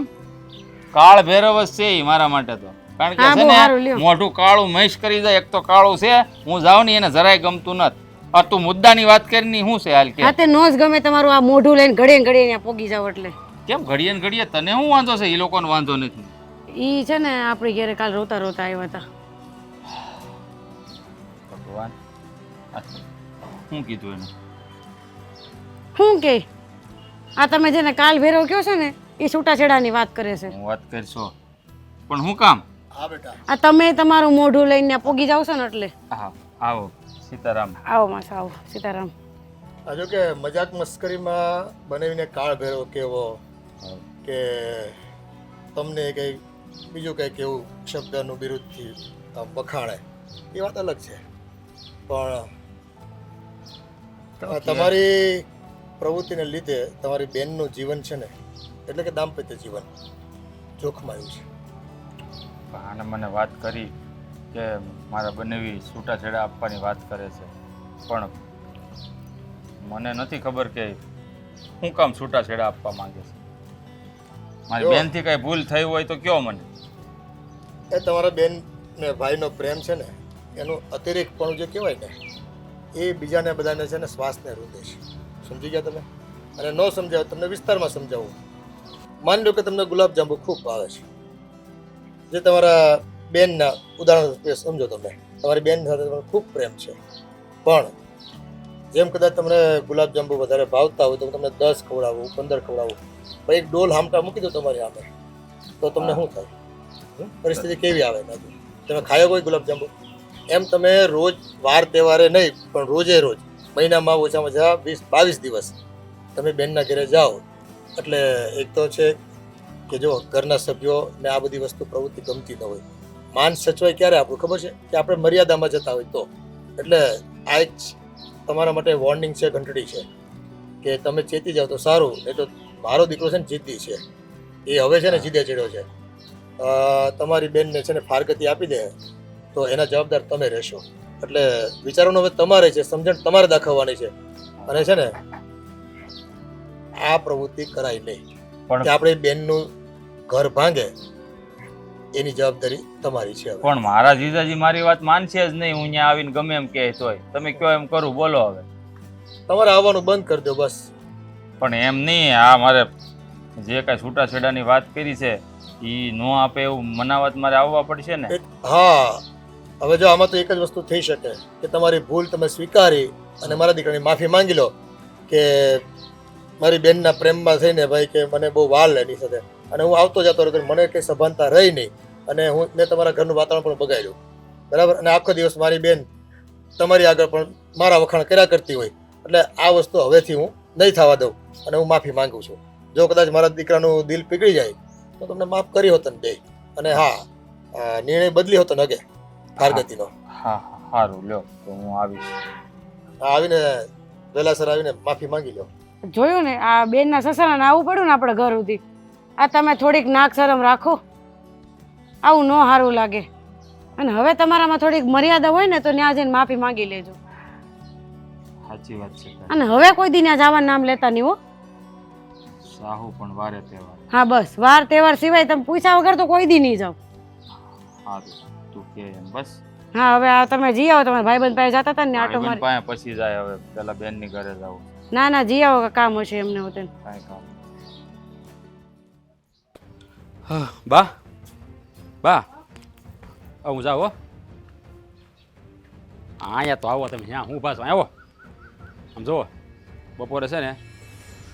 કાળ ભેરવ જ છે ઈ મારા માટે તો. કારણ કે હા, છે બહુ સારું ને લ્યો. મોઢું કાળું મહેશ કરી જાય. એક તો કાળું છે, હું જાઉં ને એને જરાય ગમતું નથી. આ તું મુદ્દાની વાત કરીને શું છે હાલ હા કે તે નો જ ગમે તમારું આ મોઢું લઈને ઘડીએ ને ઘડીએ ત્યાં પોગી જાવ એટલે કેમ ઘડીએ ને ઘડીએ તને શું વાંધો છે એ લોકોને વાંધો નથી ઈ છે ને આપણી ઘરે કાલ રોતા રોતા આવ્યા હતા. ભગવાન આ શું કીધું એને શું કે આ તમે જેને કાલ ભેરવ કયો છો ને એ છૂટાછેડાની વાત કરે છે. હું વાત કરશો પણ હું કામ હા બેટા આ તમે તમારું મોઢું લઈને ત્યાં પોગી જાવ છો ને એટલે હા આવો સીતારામ આવો માસા આવો સીતારામ. આ જો કે મજાક મસ્કરીમાં બનાવીને કાળ ભેરો કેવો કે તમને કંઈ બીજું કંઈક એવું શબ્દનું વિરુદ્ધથી આમ વખાણે એ વાત અલગ છે, પણ તમારી પ્રવૃત્તિને લીધે તમારી બેનનું જીવન છે ને એટલે કે દાંપત્ય જીવન જોખમાયું છે. અને મને વાત કરી કે મારા બંનેવી છૂટાછેડા આપવાની વાત કરે છે, પણ મને નથી ખબર કે હું કામ છૂટાછેડા આપવા માંગે છે. મારી જો. બેનથી કઈ ભૂલ થઈ હોય તો કયો મને. એ તમારા બેન ને ભાઈનો પ્રેમ છે ને એનું અતિરેકપણું જે કહેવાય ને એ બીજાને બધાને છે ને શ્વાસને રૂંધે છે. સમજી ગયા તમે? અને ન સમજાવ તમને વિસ્તારમાં સમજાવું. માની લો કે તમને ગુલાબજાંબુ ખૂબ ભાવે છે, જે તમારા બેનના ઉદાહરણ તરીકે સમજો તમે, તમારી બેન સાથે તમને ખૂબ પ્રેમ છે, પણ જેમ કદાચ તમને ગુલાબજાંબુ વધારે ભાવતા હોય તો હું તમને 10 ખવડાવું, 15 ખવડાવું, પણ એક ડોલ હામટા મૂકી દો તમારી સામે તો તમને શું થાય? પરિસ્થિતિ કેવી આવે એનાથી? તમે ખાયો કોઈ ગુલાબજાંબુ? એમ તમે રોજ વાર તહેવારે નહીં પણ રોજે રોજ મહિનામાં ઓછામાં ઓછા 20-22 દિવસ તમે બેનના ઘરે જાઓ એટલે એક તો છે કે જો ઘરના સભ્યોને આ બધી વસ્તુ પ્રવૃત્તિ ગમતી ન હોય. માન સચવાય ક્યારે આપણું ખબર છે કે આપણે મર્યાદામાં જતા હોય તો. એટલે આ એક તમારા માટે વોર્નિંગ છે, ઘંટડી છે કે તમે ચેતી જાઓ તો સારું, નહીં તો મારો દીકરો છે ને જિદ્દી છે, એ હવે છે ને જીદે ચડ્યો છે, તમારી બેનને છે ને ફારગતી આપી દે તો એના જવાબદાર તમે રહેશો. એટલે વિચારવાનું હવે તમારે છે, સમજણ તમારે દાખવવાની છે. અને છે ને આ પ્રવૃત્તિ કરાય નહીં પણ કે આપણે બેનનું ઘર ભાંગે એની જવાબદારી તમારી છે. હવે પણ મારા જીજાજી મારી વાત માનશે જ નહીં. હું અહીંયા આવીને ગમે એમ કહે તોય તમે કયો એમ કરું, બોલો હવે. તમારે આવવાનું બંધ કરી દો બસ. પણ એમ નહીં, આ મારે જે કાંઈ છૂટાછેડાની વાત કરી છે એ ન આપે એવું મનાવત મારે આવવા પડશે ને. હા, હવે જો આમાં તો એક જ વસ્તુ થઈ શકે કે તમારી ભૂલ તમે સ્વીકારી અને મારા દીકરાની માફી માંગી લો કે મારી બેનના પ્રેમમાં થઈને ભાઈ કે મને બહુ વાર એની સાથે અને હું આવતો જતો રહ્યો, મને કંઈ સભાનતા રહી નહીં અને મેં તમારા ઘરનું વાતાવરણ પણ બગાડ્યું, બરાબર. અને આખો દિવસ મારી બેન તમારી આગળ પણ મારા વખાણ કર્યા કરતી હોય, એટલે આ વસ્તુ હવેથી હું નહીં થવા દઉં અને હું માફી માંગુ છું. જો કદાચ મારા દીકરાનું દિલ પીગળી જાય તો તમને માફ કરી હોત ને બે. અને હા, નિર્ણય બદલી હોતો ને અગે ફારગતીનો. હા સારું લ્યો, તો હું આવીશ. આવીને વહેલાસર આવીને માફી માંગી લો. જોયું ને આ બેનના સસરાને આવવું પડ્યું ને આપણે ઘર સુધી. આ તમે થોડીક નાક શરમ રાખો, આવું ન સારું લાગે. અને હવે તમારામાં થોડીક મર્યાદા હોય ને તો ત્યાં જઈને માફી માંગી લેજો. સાચી વાત છે. અને હવે કોઈ દી ત્યાં જવાનું નામ લેતા નહીં હો. સાહુ પણ વારે તહેવાર. હા બસ, વાર તહેવાર સિવાય તમે પૂછ્યા વગર તો કોઈ દી નહીં જાઓ. સારું તું કે એમ બસ. હા હવે આ તમે જી આવો, તમારા ભાઈબંધ પાસે જતા હતા ને આટો મારી. પાસે પછી જાય, હવે પેલા બેનની ઘરે જાવ. ના ના જી આવો, કામ હશે એમને હોતે. કાંઈ કામ. બા બા હું જાઉં હો. અહીંયા તો આવો તમે, ત્યાં હું પાછો આવો. આમ જુઓ બપોરે છે ને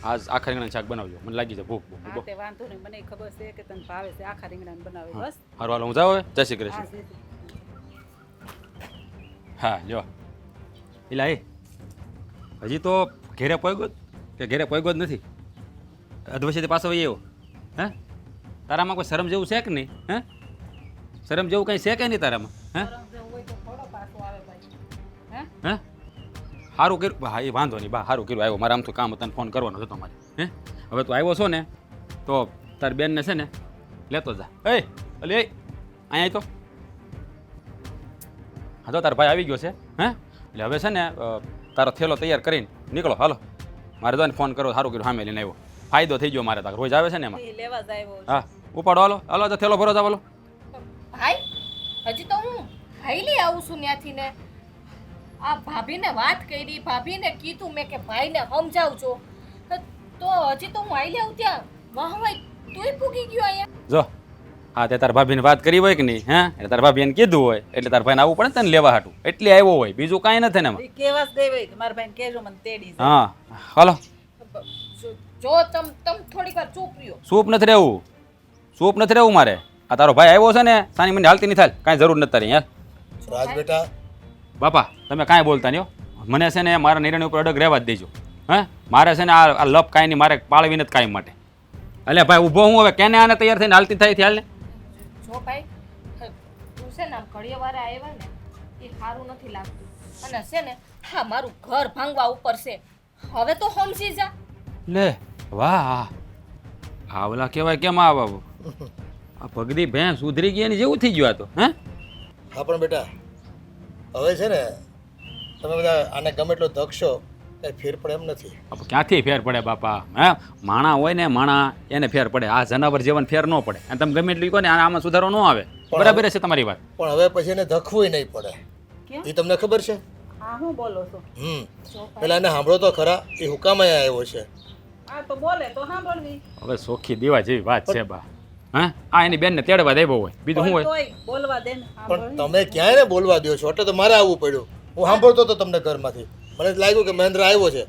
આજ આખા રીંગણાનું શાક બનાવજો, મને લાગી છે ભૂખ હા તે વાંધો નહીં, મને ખબર છે કે તને ભાવે છે આખા રીંગણાને બનાવે. બસ સારું હાલો હું જાઉં હવે. જય શ્રી હા કૃષ્ણ. હા લ્યો એલા એ હજી તો ઘેરે પહોંચ્યો કે ઘેરે પહોંચ્યો જ નથી? અધવશેથી પાછો વહી આવ્યો. હે તારામાં કોઈ શરમ જેવું છે કે નહીં? હે શરમ જેવું કંઈ છે કે નહીં તારામાં? હે હે સારું કર્યું. હા એ વાંધો નહીં બા, સારું કર્યું આવ્યો. મારે આમ તો કામ તને ફોન કરવાનો હતો તમારે. હે હવે તું આવ્યો છો ને તો તારી બેનને છે ને લેતો જા. એ અલે અહીંયા તો હા તો તારો ભાઈ આવી ગયો છે. હે એટલે હવે છે ને તારો થેલો તૈયાર કરીને નીકળો. હાલો મારે તો ફોન કરો. સારું કર્યું, સામે લઈને આવ્યો. ફાયદો થઈ ગયો મારે. તાર રોજ આવે છે ને એમાં. લેવા જાય હા ઉપાડો. હાલો હાલો તો થેલો ભરો જા. બોલો ભાઈ હજી તો હું હાઈલી આવું છું ત્યાંથી ને આ ભાભીને વાત કરી, ભાભીને કીધું મેં કે ભાઈને સમજાવજો, તો હજી તો હું આઈ આવું ત્યાં વાહવાય તુંય પૂગી ગયો અહીંયા. જો હા તે તારા ભાભીને વાત કરી હોય કે નહીં, હે એટલે તારા ભાભી એને કીધું હોય એટલે તારા ભાઈને આવવું પડે ને તને લેવા હાટું, એટલે આવ્યો હોય, બીજું કાંઈ નથી ને એમાં. ઈ કેવા જ ગઈ હોય કે મારા ભાઈને કહેજો મને તેડી જાય. હા હાલો. જો તમ થોડીક વાર ચૂપ રહ્યો. સૂપ નથી રહેવું, સૂપ નથી રહેવું મારે. આ તારો ભાઈ આવ્યો છે ને સાની મને હાલતી નહીં થાય, કાંઈ જરૂર નથી તારી યાર. રાજ બેટા, બાપા તમે કાંઈ બોલતા નહીં હો. મને છે ને મારા નિર્ણય ઉપર અડગ રહેવા જ દેજો. હે મારે છે ને આ લપ કાંઈ નહીં, મારે પાળવી નથી કાંઈ માટે. એટલે ભાઈ ઊભો હું હવે કેને આને તૈયાર થઈને હાલતી થાય હાલ ને. જો ભાઈ તું છે ને આમ ઘડીએ વારે આવ્યા ને એ સારું નથી લાગતું, અને છે ને હા મારું ઘર ભાંગવા ઉપર છે, હવે તો સમજી જા. લે વાહ, આ ઓલા કહેવાય કેમ આ પગડી ભેંસ સુધરી ગઈ એની જેવું થઈ ગયું આ તો. હે હા પણ બેટા હવે છે ને તમે બધા આને ગમે એટલો ધકશો કંઈ ફેર પડે એમ નથી. આપણે ક્યાંથી ફેર પડે બાપા? હે માણા હોય ને માણા એને ફેર પડે, આ જનાવર જેવન ફેર ન પડે. અને તમે ગમે એટલું કહો ને આમાં સુધારો ન આવે. બરાબર છે તમારી વાત, પણ હવે પછી એને ધખવું નહીં પડે. કેમ? એ તમને ખબર છે? હા હું બોલો છો? પેલા એને સાંભળો તો ખરા, એ હુકામ અહીંયા આવ્યો છે. આ તો બોલે તો સાંભળવી. હવે સોખી દેવા જેવી વાત છે બા. હા આ એની બેનને તેડવા દેવો હોય, બીજું શું હોય? તોય બોલવા દે ને. પણ તમે ક્યાંય ને બોલવા દો છો, એટલે તો મારે આવવું પડ્યું. હું સાંભળતો હતો તમને ઘરમાંથી, મને લાગ્યું કે મહેન્દ્ર આવ્યો છે.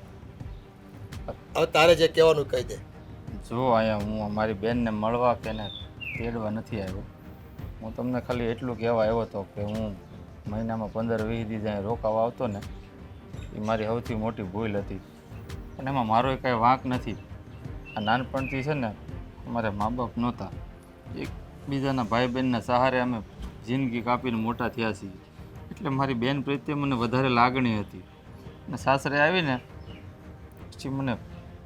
હવે તારે જે કહેવાનું કહી દે. જો અહીંયા હું અમારી બેનને મળવા કે ને તેડવા નથી આવ્યો. હું તમને ખાલી એટલું કહેવા આવ્યો હતો કે હું મહિનામાં 15-20 દી જાય રોકાવા આવતો ને એ મારી સૌથી મોટી ભૂલ હતી. અને એમાં મારો કાંઈ વાંક નથી. આ નાનપણથી છે ને અમારે મા બાપ નહોતા, એકબીજાના ભાઈ બહેનના સહારે અમે જિંદગી કાપીને મોટા થયા છીએ. એટલે મારી બેન પ્રત્યે મને વધારે લાગણી હતી. અને સાસરે આવીને પછી મને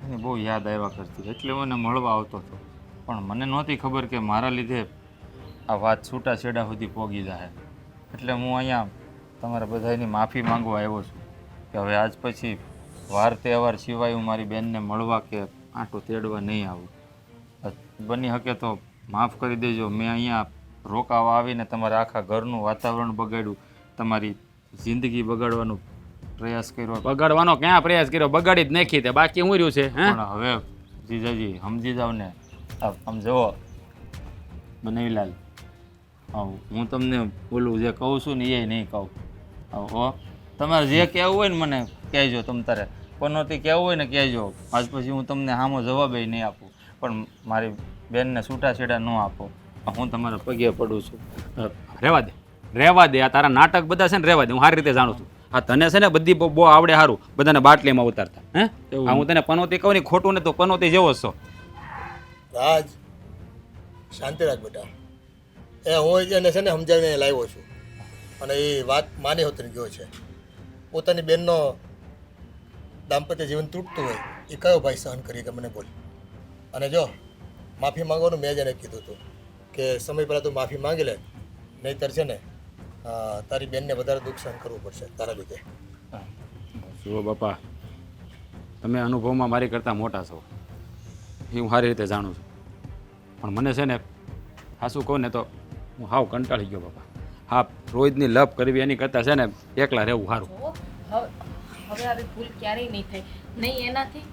એની બહુ યાદ આવ્યા કરતી, એટલે મને મળવા આવતો હતો. પણ મને નહોતી ખબર કે મારા લીધે આ વાત છૂટાછેડા સુધી પોગી જાય. એટલે હું અહીંયા તમારા બધાની માફી માંગવા આવ્યો છું કે હવે આજ પછી વાર તહેવાર સિવાય હું મારી બેનને મળવા કે આંટો તેડવા નહીં આવું. બની શકે તો માફ કરી દેજો. મેં અહીંયા રોકાવા આવીને તમારા આખા ઘરનું વાતાવરણ બગાડ્યું, તમારી જિંદગી બગાડવાનો પ્રયાસ કર્યો. બગાડવાનો ક્યાં પ્રયાસ કર્યો? બગાડી જ નાખી તે, બાકી શું રહ્યું છે? હે પણ હવે જીજાજી સમજી જાવ ને. આમ જુઓ બનવીલાલ, હું તમને બોલું જે કહું છું ને એ નહીં કહું. હો તમારે જે કહેવું હોય ને મને કહેજો. તમ તારે પનોતી કહેવું હોય ને કહેજો. આજ પછી હું તમને સામો જવાબ નહીં આપું, પણ મારી બેનને છૂટાછેડા ન આપો. હું તમારા પગે પડું છું. રહેવા દે, રહેવા દે. આ તારા નાટક બધા છે ને રહેવા દે. હું સારી રીતે જાણું છું. આ તને છે ને બધી બહુ આવડે સારું, બધાને બાટલીમાં ઉતારતા. હે હું તને પનોતી કહું ને ખોટું ને તો પનોતી જેવો જ છો. રાજ શાંતિ રાખ બેટા. હું એને છે ને સમજાવીને લાવ્યો છું, અને એ વાત માની હોતી ગયો છે. પોતાની બેનનો દાંપત્ય જીવન તૂટતું હોય એ કયો ભાઈ સહન કરી કે મને બોલ. અને જો માફી માંગવાનું મેં જ એને કીધું હતું કે સમય પહેલાં તું માફી માંગી લે, નહીંતર છે ને તારી બેનને વધારે દુઃખ સહન કરવું પડશે તારા લીધે. જુઓ બાપા, તમે અનુભવમાં મારી કરતાં મોટા છો એ હું સારી રીતે જાણું છું. પણ મને છે ને હાસું કહું ને તો હું હાવ કંટાળી ગયો બાપા. હા રોજની લપ કરવી એની કરતાં છે ને એકલા રહેવું સારું. જો હવે આવી ભૂલ ક્યારેય નહીં થાય, નહીં એનાથી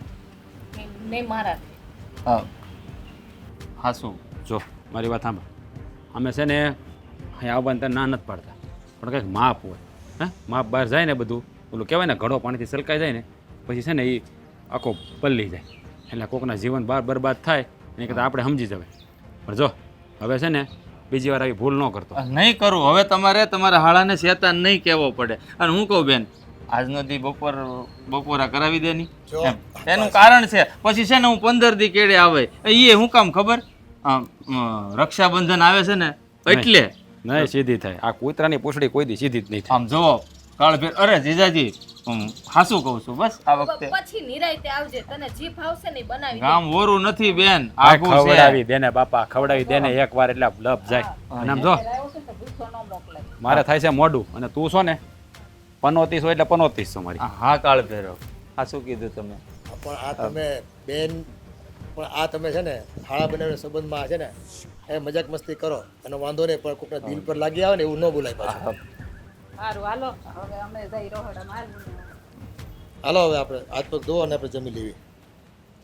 નહીં મારાથી. હા હા શું જો મારી વાત સાંભળ, અમે છે ને અહીં આવવાનું તને ના નથી પાડતા, પણ કંઈક માપ હોય. હે માપ બહાર જાય ને બધું પેલું કહેવાય ને ઘડો પાણીથી સલકાઈ જાય ને પછી છે ને એ આખો પલ્લી જાય, એટલે કોકના જીવન બહાર બરબાદ થાય એની કરતાં આપણે સમજી જવાય. પણ જો હવે છે ને બીજી વાર આવી ભૂલ ન કરતો. નહીં કરું. હવે તમારે તમારા હાળાને શેતાન નહીં કહેવો પડે. અને હું કહું બેન, આજનો દી બપોરા કરાવી દે ની. એનું કારણ છે પછી છે ને હું 15 દી કેળે આવે એ હું કામ ખબર, રક્ષાબંધન આવે છે ને એટલે નહીં સીધી થાય. આ કૂતરાની પૂંછડી કોઈ દી સીધી જ નહીં થાય. આમ જુઓ કાળભેર. અરે જીજાજી હાસું કહું છું બસ આ વખતે. પછી નિરાયતે આવજે, તને જે ભાવશે ને ઈ બનાવી દે. ગામ વોરું નથી બેન, આ આઘું છે. ખવડાવી દેને બાપા, ખવડાવી દેને એકવાર એટલે લપ જાય. અને આમ જો મારે થાય છે મોઢું, અને તું છો ને 35 હોય એટલે 35 છો મારી. હા કાળભેરો, આ શું કીધું તમે? પણ આ તમે બેન, પણ આ તમે છે ને હાળા બનાવીને સંબંધમાં છે ને એ મજાક મસ્તી કરો એનો વાંધો નહીં, પણ કોઈના દિલ પર લાગી આવે ને એવું ન બોલાય પાછું. સારું હાલો હવે અમે જઈ રોહડા મારું હાલો હવે આપણે હાથ પગ ધોવા અને આપણે જમી લેવી.